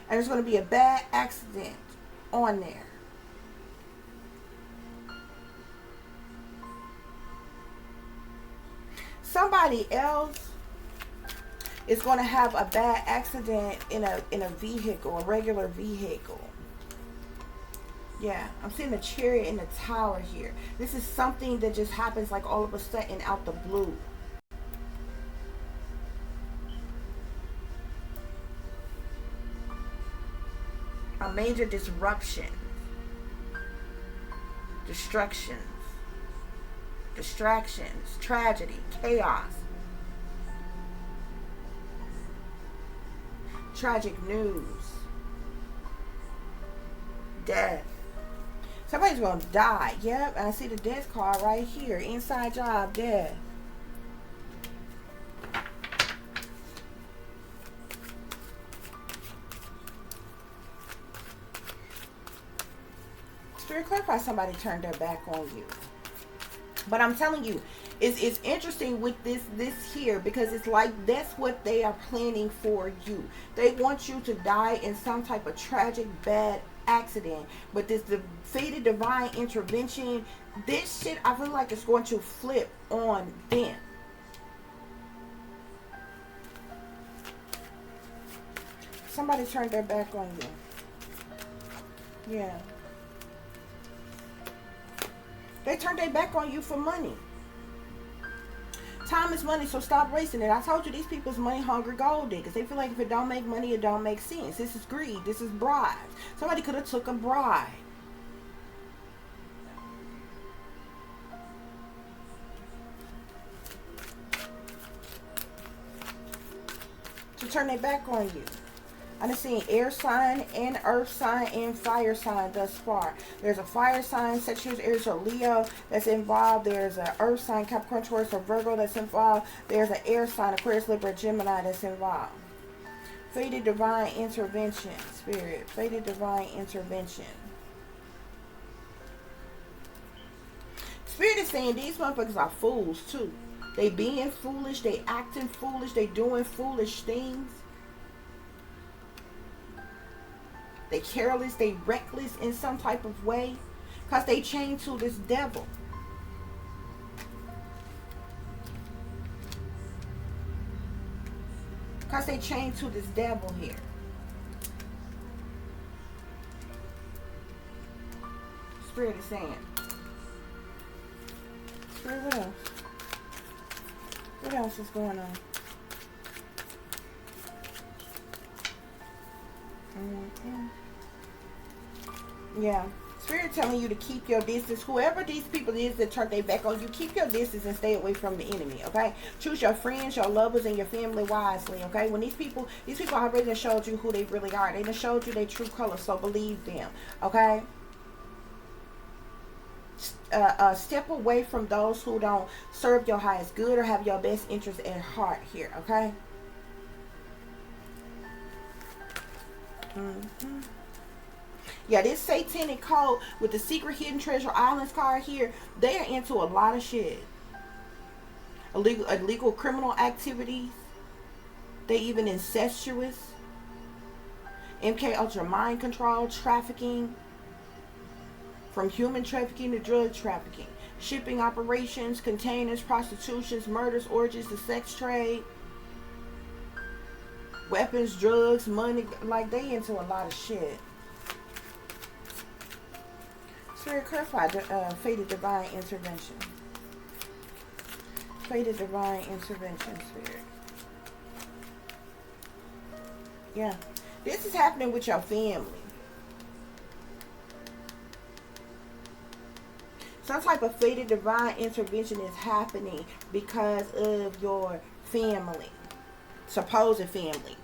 And there's going to be a bad accident on there. Somebody else is going to have a bad accident in a vehicle, a regular vehicle. Yeah, I'm seeing the chariot in the tower here. This is something that just happens like all of a sudden out the blue. A major disruption. Destructions. Distractions. Tragedy. Chaos. Tragic news. Death. Somebody's going to die. Yep, I see the death card right here. Inside job, death. Spirit, clarify somebody turned their back on you. But I'm telling you, it's interesting with this here, because it's like that's what they are planning for you. They want you to die in some type of tragic, bad accident. But this the fated divine intervention, this shit, I feel like it's going to flip on them. Somebody turned their back on you. Yeah. They turned their back on you for money. Time is money, so stop wasting it. I told you these people's money hungry gold diggers. They feel like if it don't make money, it don't make sense. This is greed. This is bribes. Somebody could have took a bribe. To turn their back on you. I'm seeing air sign and earth sign and fire sign thus far. There's a fire sign, Sagittarius, Aries, or Leo that's involved. There's an earth sign, Capricorn, Taurus, or Virgo that's involved. There's an air sign, Aquarius, Libra, Gemini that's involved. Fated divine intervention, Spirit. Fated divine intervention. Spirit is saying these motherfuckers are fools too. They being foolish, they acting foolish, they doing foolish things. They careless, they reckless in some type of way. Because they chained to this devil. Because they chained to this devil here. Spirit is saying. Spirit, what else? What else is going on? Yeah. Spirit telling you to keep your distance. Whoever these people is that turn their back on you, keep your distance and stay away from the enemy, okay? Choose your friends, your lovers, and your family wisely, okay? When these people already done showed you who they really are. They done showed you their true colors, so believe them, okay? Step away from those who don't serve your highest good or have your best interest at heart here, okay? Yeah, this satanic code with the secret hidden treasure islands card here, they are into a lot of shit. Illegal criminal activities. They even incestuous. MK Ultra mind control, trafficking. From human trafficking to drug trafficking. Shipping operations, containers, prostitutions, murders, orgies, the sex trade. Weapons, drugs, money. Like, they into a lot of shit. Spirit, clarify fated divine intervention. Fated divine intervention, Spirit. Yeah. This is happening with your family. Some type of fated divine intervention is happening because of your family. Supposed family.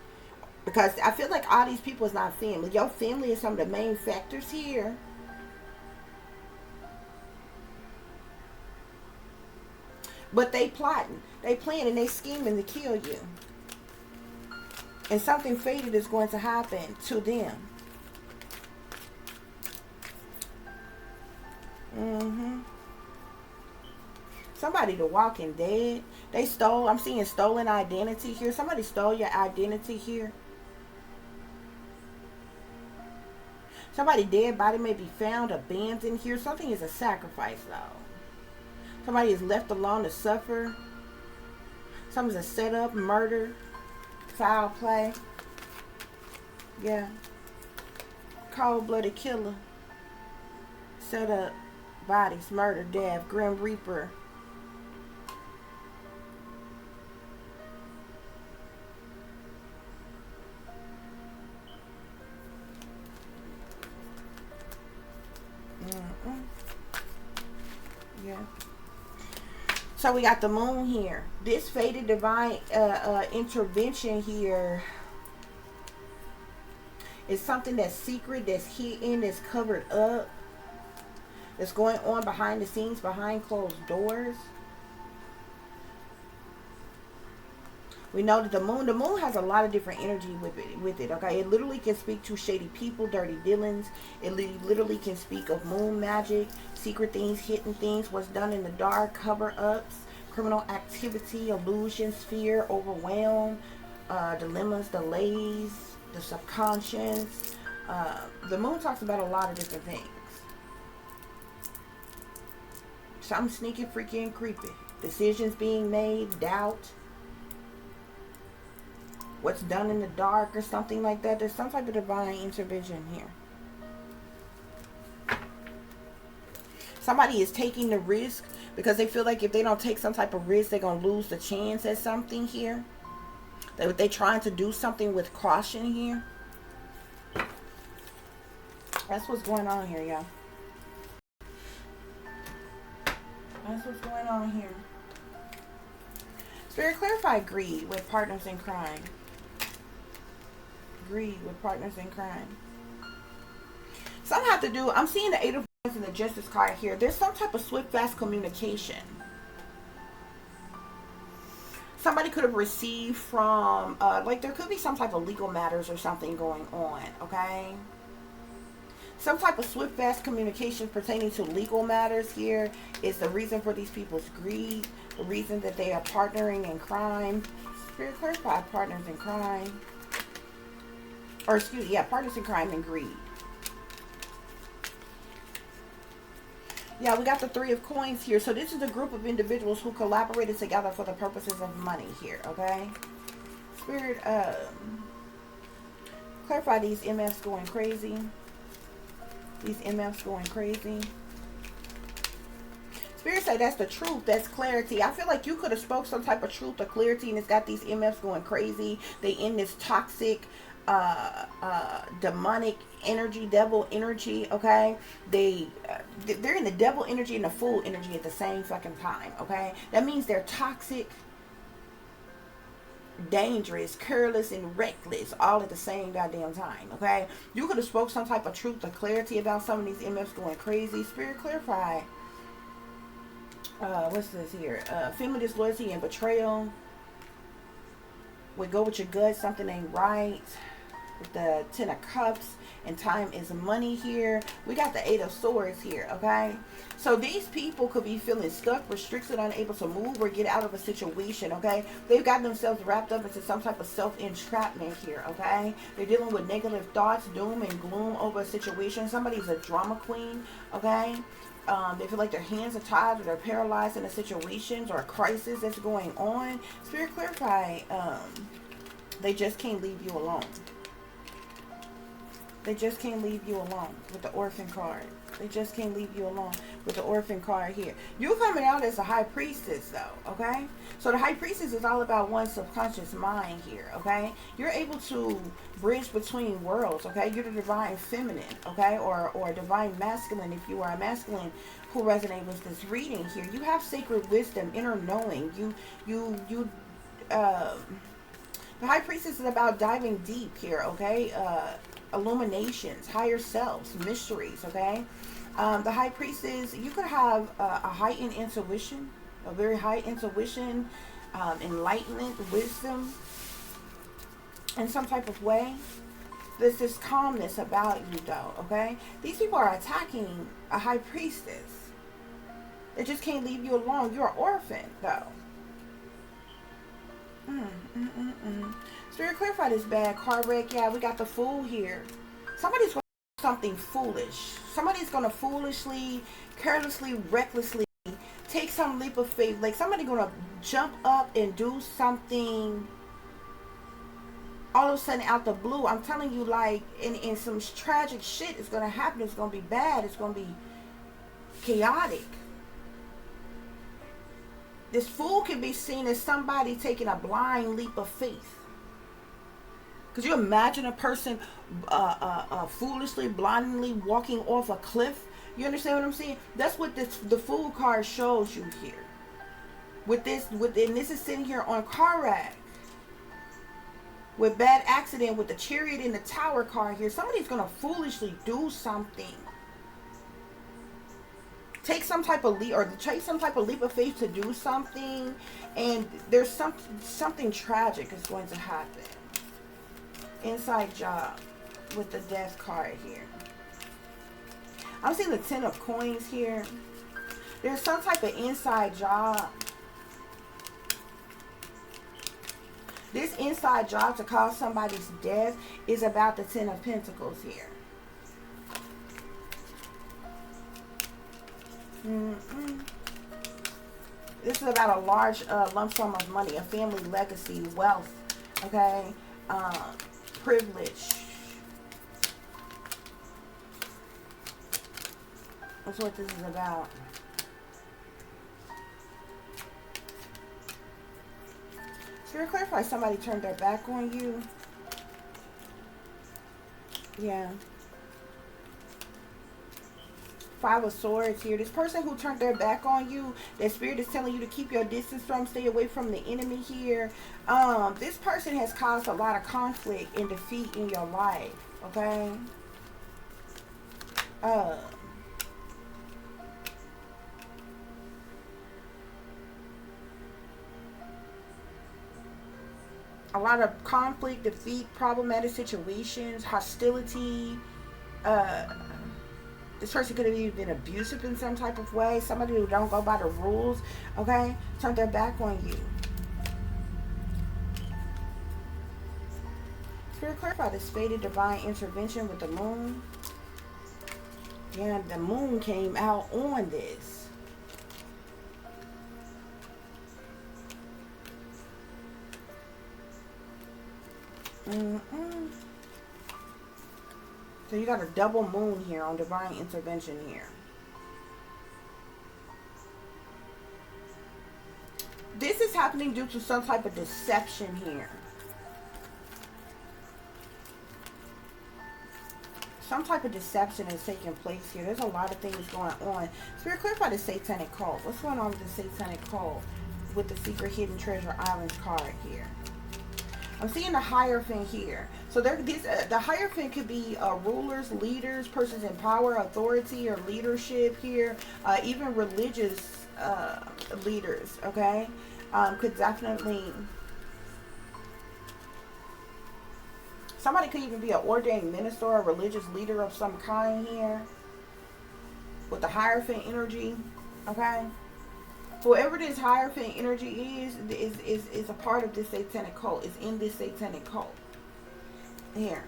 Because I feel like all these people is not family. Your family is some of the main factors here. But they plotting, they planning, they scheming to kill you. And something fated is going to happen to them. Somebody the Walking Dead. They stole, I'm seeing stolen identity here. Somebody stole your identity here. Somebody dead body may be found abandoned here. Something is a sacrifice though. Somebody is left alone to suffer. Something's a setup, murder, foul play. Yeah. Cold-blooded killer. Setup, bodies, murder, death, grim reaper. Yeah. So we got the moon here. This fated divine intervention here is something that's secret, that's hidden, that's covered up, that's going on behind the scenes, behind closed doors. We know that the moon has a lot of different energy with it, okay? It literally can speak to shady people, dirty dealings. It literally can speak of moon magic, secret things, hidden things, what's done in the dark, cover-ups, criminal activity, illusions, fear, overwhelm, dilemmas, delays, the subconscious. The moon talks about a lot of different things. Something sneaky, freaky, and creepy. Decisions being made, doubt. What's done in the dark or something like that. There's some type of divine intervention here. Somebody is taking the risk because they feel like if they don't take some type of risk, they're going to lose the chance at something here. They're trying to do something with caution here. That's what's going on here, y'all. That's what's going on here. Spirit, clarify greed with partners in crime. Greed with partners in crime. Some have to do, I'm seeing the Eight of Wands and the Justice card here. There's some type of swift, fast communication. Somebody could have received from, like there could be some type of legal matters or something going on, okay? Some type of swift, fast communication pertaining to legal matters here is the reason for these people's greed. The reason that they are partnering in crime. Spirit, clarify partners in crime. Or excuse me, yeah, partisan crime and greed. Yeah, we got the Three of Coins here. So this is a group of individuals who collaborated together for the purposes of money here, okay? Spirit, clarify these MFs going crazy. These MFs going crazy. Spirit say that's the truth. That's clarity. I feel like you could have spoke some type of truth or clarity, and it's got these MFs going crazy. They in this toxic, demonic energy, devil energy. Okay, they're in the devil energy and the fool energy at the same fucking time. Okay, that means they're toxic, dangerous, careless, and reckless all at the same goddamn time. Okay, you could have spoke some type of truth or clarity about some of these MFs going crazy. Spirit, clarify. What's this here? Family disloyalty and betrayal. We go with your gut. Something ain't right. With the Ten of Cups and time is money here. We got the Eight of Swords here. Okay, so these people could be feeling stuck, restricted, unable to move or get out of a situation. Okay, they've got themselves wrapped up into some type of self-entrapment here. Okay, they're dealing with negative thoughts, doom and gloom over a situation. Somebody's a drama queen. Okay, they feel like their hands are tied or they're paralyzed in a situation or a crisis that's going on. Spirit, clarify. They just can't leave you alone. They just can't leave you alone with the orphan card. They just can't leave you alone with the orphan card here. You're coming out as a high priestess though, okay? So the high priestess is all about one's subconscious mind here, okay? You're able to bridge between worlds, okay? You're the divine feminine, okay? Or divine masculine if you are a masculine who resonate with this reading here. You have sacred wisdom, inner knowing. The high priestess is about diving deep here, okay? Illuminations, higher selves, mysteries, okay? The high priestess, you could have a heightened intuition, a very high intuition, enlightenment, wisdom, in some type of way. There's this calmness about you, though, okay? These people are attacking a high priestess. They just can't leave you alone. You're an orphan, though. Spirit, clarify this bad card wreck. Yeah, we got the Fool here. Somebody's going to do something foolish. Somebody's going to foolishly, carelessly, recklessly take some leap of faith. Like somebody going to jump up and do something all of a sudden out the blue. I'm telling you, like, in some tragic shit is going to happen. It's going to be bad. It's going to be chaotic. This Fool can be seen as somebody taking a blind leap of faith. Could you imagine a person foolishly, blindly walking off a cliff? You understand what I'm saying? That's what the Fool card shows you here. And this is sitting here on car rack. With bad accident, with the Chariot in the Tower card here. Somebody's going to foolishly do something. Take some type of leap, or take some type of leap of faith to do something, and there's something tragic is going to happen. Inside job with the Death card here. I'm seeing the Ten of Coins here. There's some type of inside job. This inside job to cause somebody's death is about the Ten of Pentacles here. This is about a large lump sum of money, a family legacy, wealth, okay, privilege. That's what this is about. Spirit, clarify somebody turned their back on you. Yeah. Five of Swords here. This person who turned their back on you, that Spirit is telling you to keep your distance from, stay away from the enemy here. This person has caused a lot of conflict and defeat in your life, okay? A lot of conflict, defeat, problematic situations, hostility, this person could have even been abusive in some type of way. Somebody who don't go by the rules, okay? Turn their back on you. Spirit, clarify this faded divine intervention with the moon. Yeah, the moon came out on this. So you got a double moon here on divine intervention here. This is happening due to some type of deception here. Some type of deception is taking place here. There's a lot of things going on. Spirit, clarify the satanic cult. What's going on with the satanic cult with the secret hidden treasure islands card here? I'm seeing the Hierophant here. So the Hierophant could be rulers, leaders, persons in power, authority, or leadership here. Even religious leaders, okay? Could definitely... Somebody could even be an ordained minister or a religious leader of some kind here. With the Hierophant energy, okay? Whoever this Hierophant energy is a part of this satanic cult. Is in this satanic cult. Here.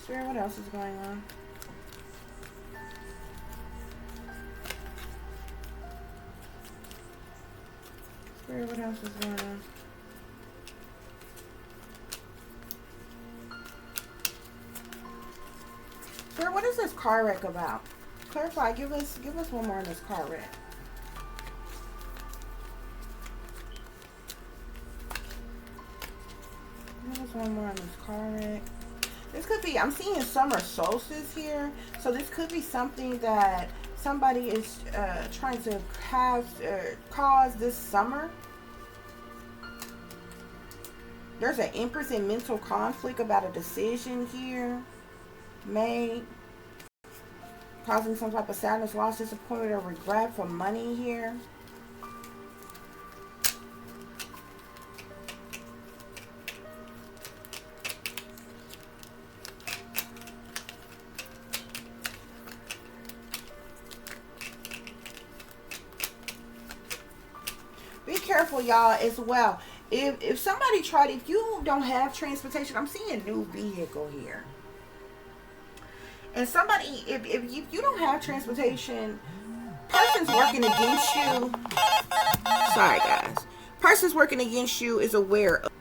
Spirit, what else is going on? Spirit, what else is going on? Spirit, what is this card wreck about? Clarify, give us one more on this card wreck. Give us one more on this card wreck. This could be, I'm seeing summer solstice here. So this could be something that somebody is trying to have cause this summer. There's an Empress in mental conflict about a decision here made, causing some type of sadness, loss, disappointment, or regret for money here. Be careful, y'all, as well. If somebody tried, if you don't have transportation, I'm seeing a new vehicle here. And somebody, if you don't have transportation, person's working against you. Sorry, guys. Person's working against you is aware of.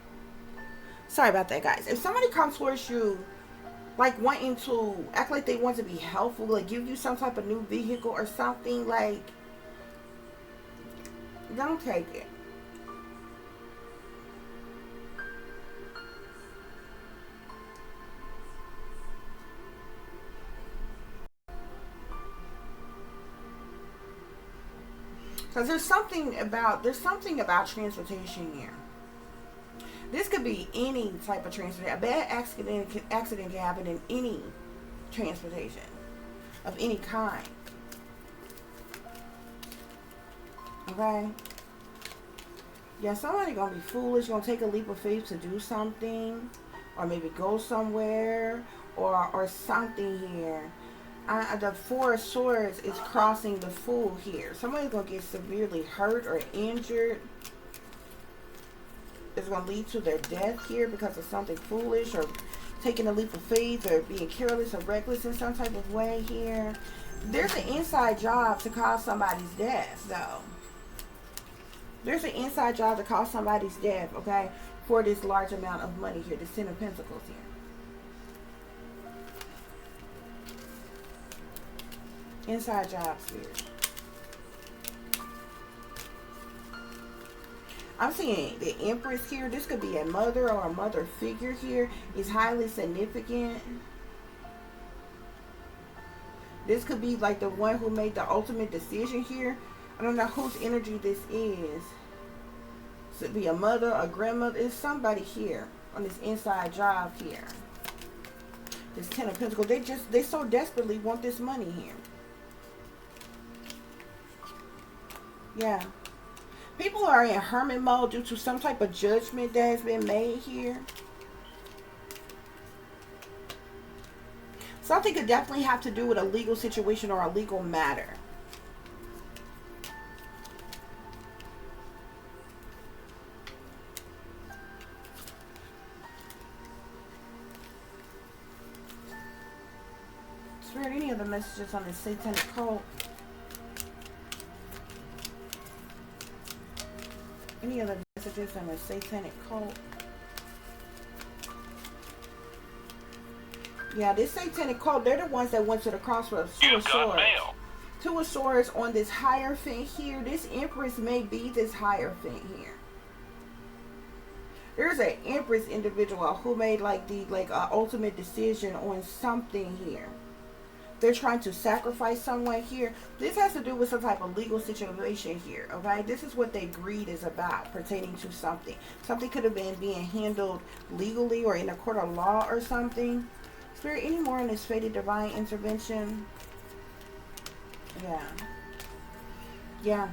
Sorry about that, guys. If somebody comes towards you, like wanting to act like they want to be helpful, like give you some type of new vehicle or something, like, don't take it. Because there's something about transportation here. This could be any type of transportation. A bad accident can happen in any transportation of any kind. Okay? Yeah, somebody gonna be foolish, gonna take a leap of faith to do something, or maybe go somewhere, or something here. The Four of Swords is crossing the Fool here. Somebody's going to get severely hurt or injured. It's going to lead to their death here because of something foolish or taking a leap of faith or being careless or reckless in some type of way here. There's an inside job to cause somebody's death, though. There's an inside job to cause somebody's death, okay, for this large amount of money here, the Ten of Pentacles here. Inside job, Spirit. I'm seeing the Empress here. This could be a mother or a mother figure here. Is highly significant. This could be like the one who made the ultimate decision here. I don't know whose energy this is. This could be a mother, a grandmother. It's somebody here on this inside job here. This Ten of Pentacles. They so desperately want this money here. Yeah. People are in hermit mode due to some type of judgment that has been made here. Something could definitely have to do with a legal situation or a legal matter. Spirit, any other messages on this satanic cult? Any other messages on the satanic cult? Yeah, this satanic cult, they're the ones that went to the crossroads. Two of Swords. Two of Swords on this Hierophant here. This Empress may be this Hierophant here. There's an Empress individual who made like the ultimate decision on something here. They're trying to sacrifice someone here. This has to do with some type of legal situation here, okay? This is what their greed is about, pertaining to something. Something could have been being handled legally or in a court of law or something. Spirit, any more on this fated divine intervention? Yeah. Yeah.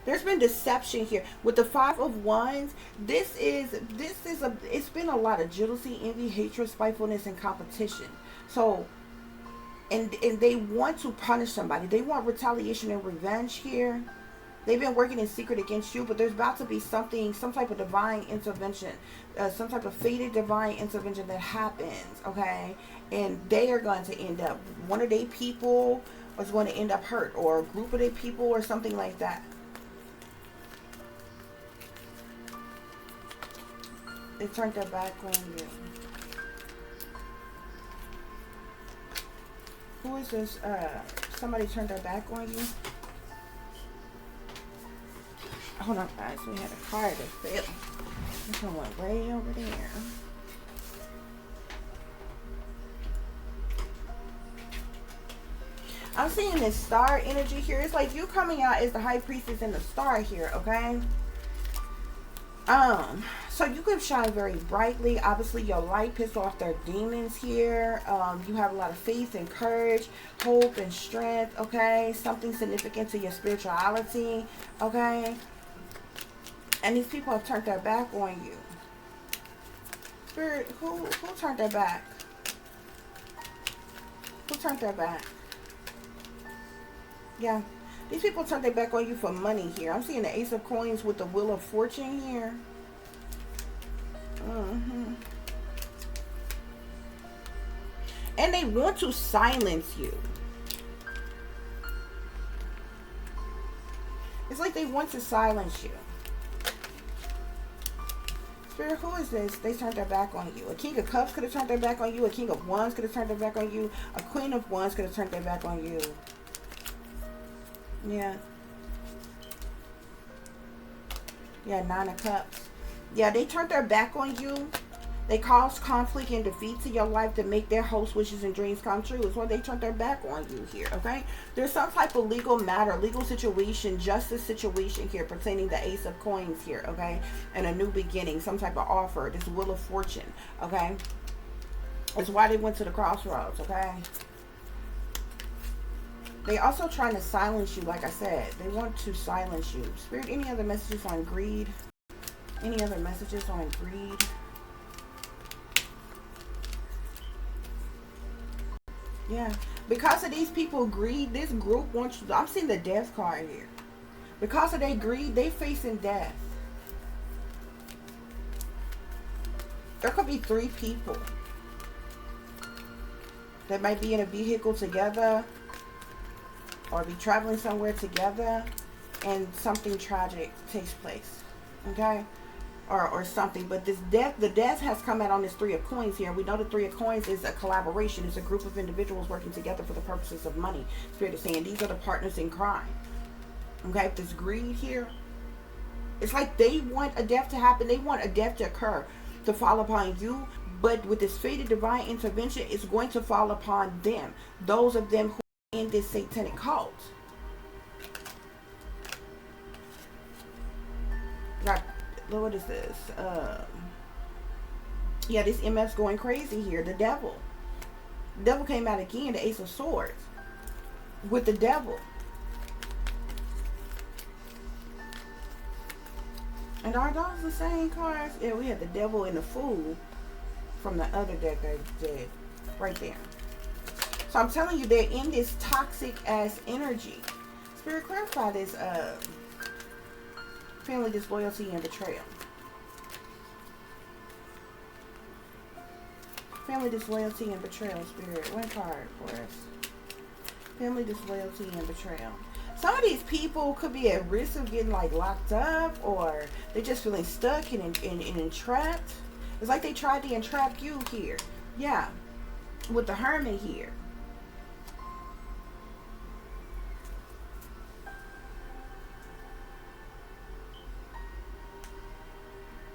There's been deception here. With the Five of Wands, it's been a lot of jealousy, envy, hatred, spitefulness, and competition. So, and they want to punish somebody. They want retaliation and revenge here. They've been working in secret against you, but there's about to be something, some type of divine intervention, some type of fated divine intervention that happens, okay? And they are going to end up, one of their people is going to end up hurt, or a group of their people, or something like that. They turned their back on you. Who is this? Somebody turned their back on you. Hold on, guys. We had a card that fell. This one went way over there. I'm seeing this star energy here. It's like you coming out as the High Priestess and the star here, okay? So you could shine very brightly. Obviously, your light pissed off their demons here. You have a lot of faith and courage, hope and strength, okay? Something significant to your spirituality, okay? And these people have turned their back on you. Spirit, who turned their back? Who turned their back? Yeah. These people turned their back on you for money here. I'm seeing the Ace of Coins with the Wheel of Fortune here. And they want to silence you. It's like they want to silence you. Spirit, who is this? They turned their back on you. A King of Cups could have turned their back on you. A King of Wands could have turned their back on you. A Queen of Wands could have turned their back on you. Yeah. Yeah, Nine of Cups. Yeah, they turned their back on you. They caused conflict and defeat to your life to make their hopes, wishes, and dreams come true. It's why they turned their back on you here, okay? There's some type of legal matter, legal situation, justice situation here pertaining to Ace of Coins here, okay? And a new beginning, some type of offer, this Wheel of Fortune, okay? It's why they went to the crossroads, okay? They also trying to silence you, like I said. They want to silence you. Spirit, any other messages on greed? Any other messages on greed? Yeah. Because of these people greed, this group wants you. I'm seeing the death card here. Because of their greed, they facing death. There could be 3 people that might be in a vehicle together or be traveling somewhere together and something tragic takes place. Okay? Or something. But this death, the death has come out on this 3 of Coins here. We know the 3 of Coins is a collaboration. It's a group of individuals working together for the purposes of money. Spirit is saying these are the partners in crime. Okay? This greed here. It's like they want a death to happen. They want a death to occur, to fall upon you. But with this fated divine intervention, it's going to fall upon them. Those of them who are in this satanic cult. Got, what is this? Yeah, this MF's going crazy here. The devil. The devil came out again. The Ace of Swords. With the devil. And are those the same cards? Yeah, we had the devil and the fool from the other deck I did. Right there. So I'm telling you, they're in this toxic ass energy. Spirit, clarify this family disloyalty and betrayal. Family disloyalty and betrayal, Spirit. One card for us. Family disloyalty and betrayal. Some of these people could be at risk of getting like locked up, or they're just feeling stuck and entrapped. It's like they tried to entrap you here. Yeah. With the Hermit here.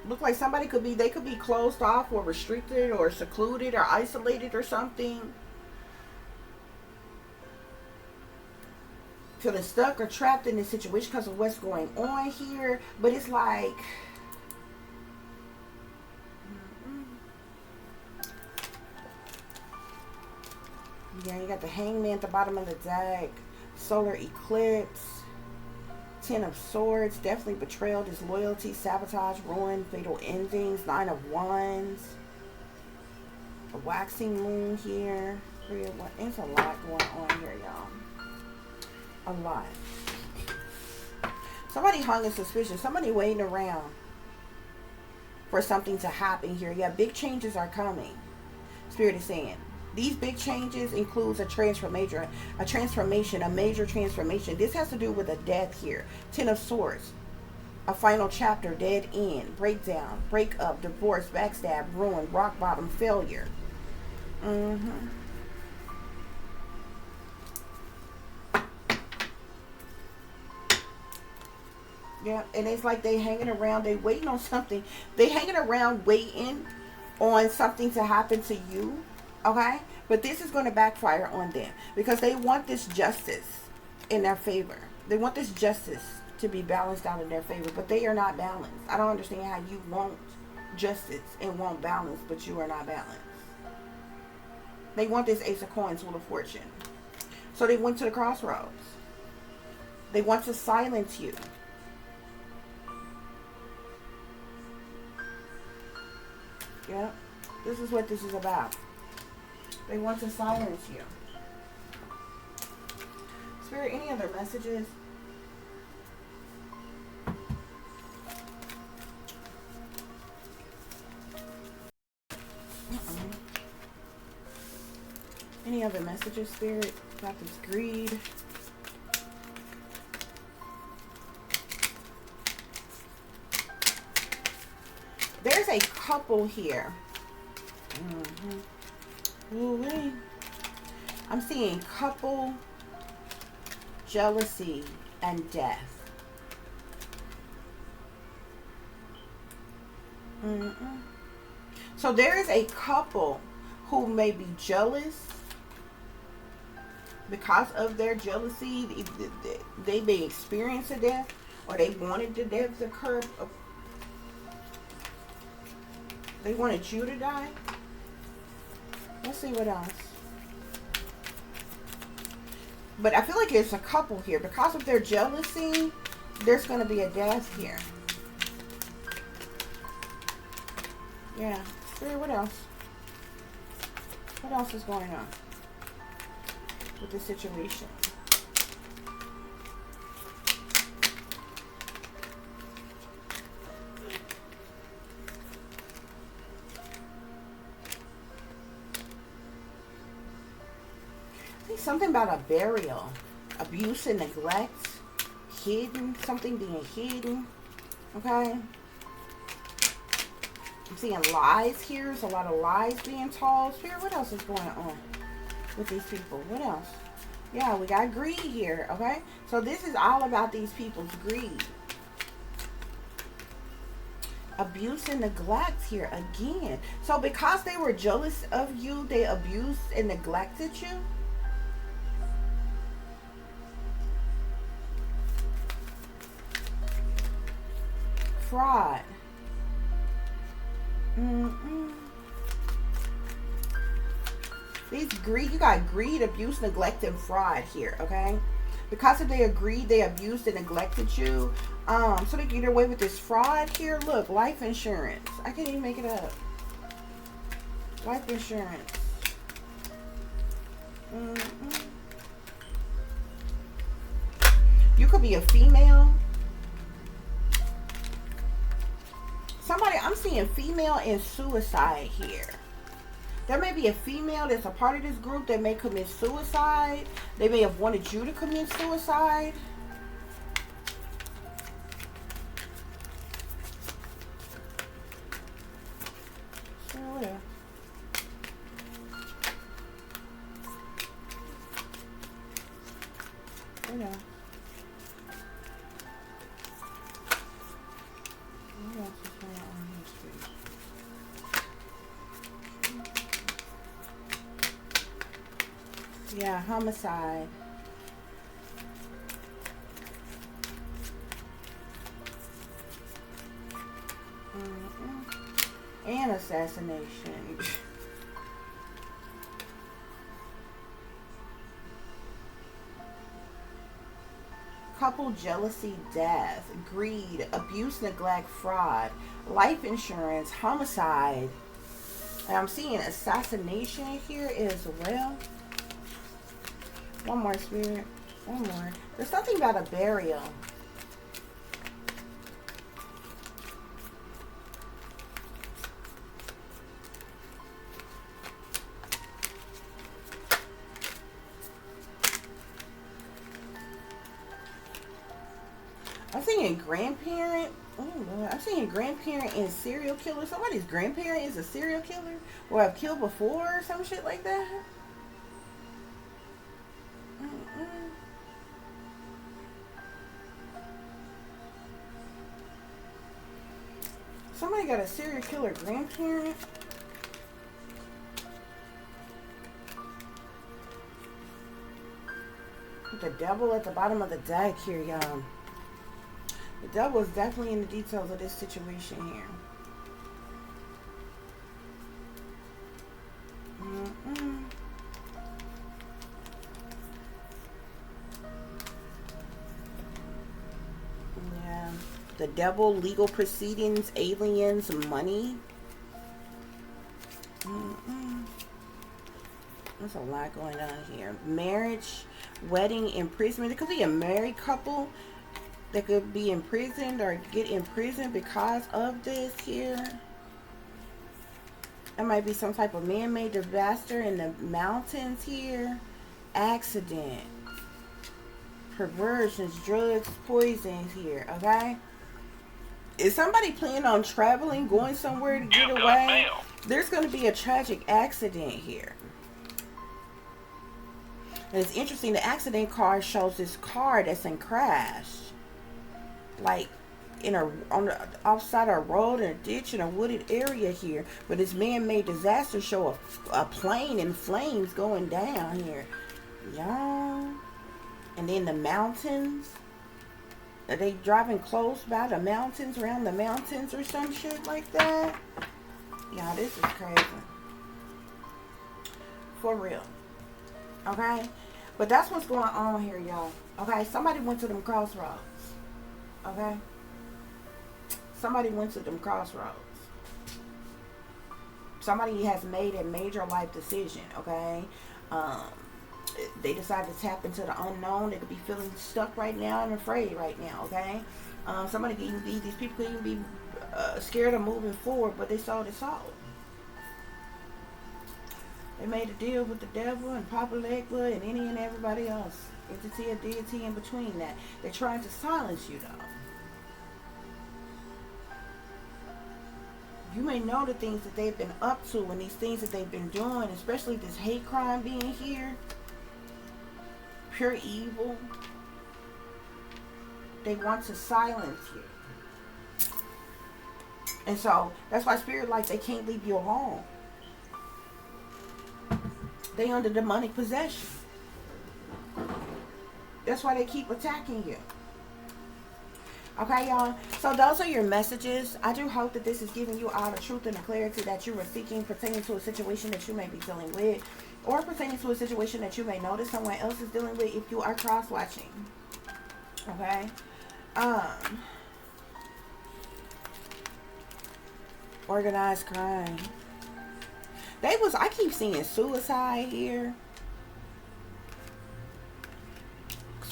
Look like somebody could be, they could be closed off or restricted or secluded or isolated or something. Feeling stuck or trapped in this situation because of what's going on here. But it's like, yeah, you got the Hangman at the bottom of the deck. Solar eclipse. Ten of Swords. Definitely betrayal, disloyalty, sabotage, ruin, fatal endings. Nine of Wands. A waxing moon here. There's a lot going on here, y'all. A lot. Somebody hung in suspicion. Somebody waiting around for something to happen here. Yeah, big changes are coming. Spirit is saying these big changes includes a transformation, a major transformation. This has to do with a death here. Ten of Swords. A final chapter, dead end, breakdown, breakup, divorce, backstab, ruin, rock bottom, failure. Yeah, and it's like they hanging around, they waiting on something. They hanging around waiting on something to happen to you. Okay? But this is going to backfire on them because they want this justice in their favor. They want this justice to be balanced out in their favor, but they are not balanced. I don't understand how you want justice and want balance, but you are not balanced. They want this Ace of Coins, Wheel of Fortune. So they went to the crossroads. They want to silence you. Yeah, this is what this is about. They want to silence you. Spirit, any other messages? Any other messages, Spirit, about this greed? There's a couple here. Ooh-wee. I'm seeing couple, jealousy, and death. So there is a couple who may be jealous. Because of their jealousy, they may experience a death, or they wanted the death to occur. They wanted you to die. Let's see what else. But I feel like it's a couple here. Because of their jealousy, there's going to be a death here. Yeah. Spirit, what else? What else is going on with this situation? Something about a burial, abuse and neglect, hidden, something being hidden. Okay. I'm seeing lies here. There's a lot of lies being told. Spirit, what else is going on with these people? What else? Yeah, we got greed here. Okay. So this is all about these people's greed. Abuse and neglect here again. So because they were jealous of you, they abused and neglected you. Fraud. These greed, you got greed, abuse, neglect, and fraud here, okay? Because if they agreed, they abused and neglected you. So they get away with this fraud here. Look, life insurance. I can't even make it up. Life insurance. Mm-mm. You could be a female. Somebody, I'm seeing female in suicide here. There may be a female that's a part of this group that may commit suicide. They may have wanted you to commit suicide. So, yeah. Yeah. Yeah, homicide. And assassination. Couple jealousy, death, greed, abuse, neglect, fraud, life insurance, homicide. And I'm seeing assassination here as well. One more, spirit. One more. There's something about a burial. I'm seeing grandparent. Oh Lord, I'm seeing grandparent and serial killer. Somebody's grandparent is a serial killer, or have killed before, or some shit like that. Somebody got a serial killer grandparent. With the devil at the bottom of the deck here, y'all. The devil is definitely in the details of this situation here. Yeah. The devil, legal proceedings, aliens, money. There's a lot going on here. Marriage, wedding, imprisonment. It could be a married couple that could be imprisoned or get imprisoned because of this here. It might be some type of man-made disaster in the mountains here. Accident. Perversions, drugs, poisons here, okay? Is somebody planning on traveling, going somewhere to get away? There's going to be a tragic accident here. And it's interesting, the accident card shows this car that's in crash. Like on the offside of a road, in a ditch, in a wooded area here. But this man-made disaster show a plane in flames going down here. Y'all. And then the mountains. Are they driving close by the mountains, around the mountains or some shit like that? Y'all, this is crazy. For real. Okay? But that's what's going on here, y'all. Okay? Somebody went to them crossroads. Okay? Somebody went to them crossroads. Somebody has made a major life decision. Okay? They decided to tap into the unknown. They could be feeling stuck right now and afraid right now. Okay? Somebody could even be, these people could even be scared of moving forward, but they sold it all. They made a deal with the devil and Papa Legba and any and everybody else. Entity or deity in between that. They're trying to silence you, though. You may know the things that they've been up to and these things that they've been doing, especially this hate crime being here. Pure evil. They want to silence you. And so, that's why Spirit, like, they can't leave you alone. They under demonic possession. That's why they keep attacking you. Okay, y'all? So those are your messages. I do hope that this is giving you all the truth and the clarity that you were seeking pertaining to a situation that you may be dealing with, or pertaining to a situation that you may know that someone else is dealing with if you are cross-watching. Okay? Organized crime. I keep seeing suicide here.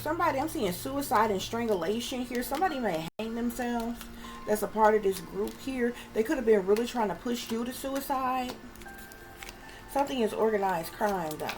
somebody, I'm seeing suicide and strangulation here. Somebody may hang themselves. That's a part of this group here. They could have been really trying to push you to suicide. Something is organized crime, though.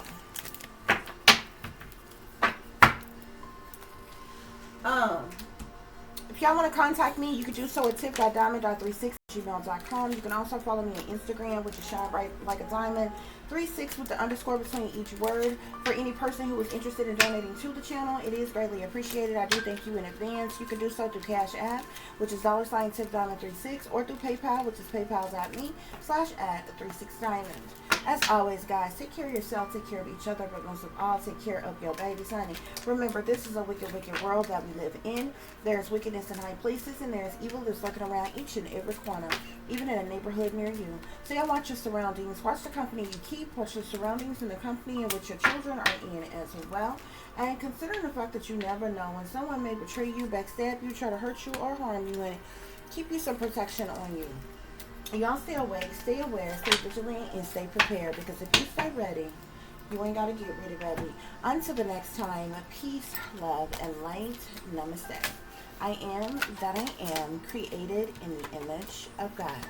If y'all want to contact me, you can do so at tip.diamond.36@gmail.com. You can also follow me on Instagram, which is shine bright like a diamond 36 with the underscore between each word. For any person who is interested in donating to the channel, it is greatly appreciated. I do thank you in advance. You can do so through CASHAPP, which is $tip-diamond36, or through PayPal, which is paypal.me/@36diamond. As always, guys, take care of yourself, take care of each other, but most of all, take care of your babies, honey. Remember, this is a wicked, wicked world that we live in. There's wickedness in high places, and there's evil that's lurking around each and every corner, even in a neighborhood near you. So y'all watch your surroundings. Watch the company you keep. Watch your surroundings and the company in which your children are in as well. And considering the fact that you never know when someone may betray you, backstab you, try to hurt you, or harm you, and keep you some protection on you. Y'all stay awake, stay aware, stay vigilant, and stay prepared. Because if you stay ready, you ain't got to get ready, baby. Until the next time, peace, love, and light. Namaste. I am that I am, created in the image of God.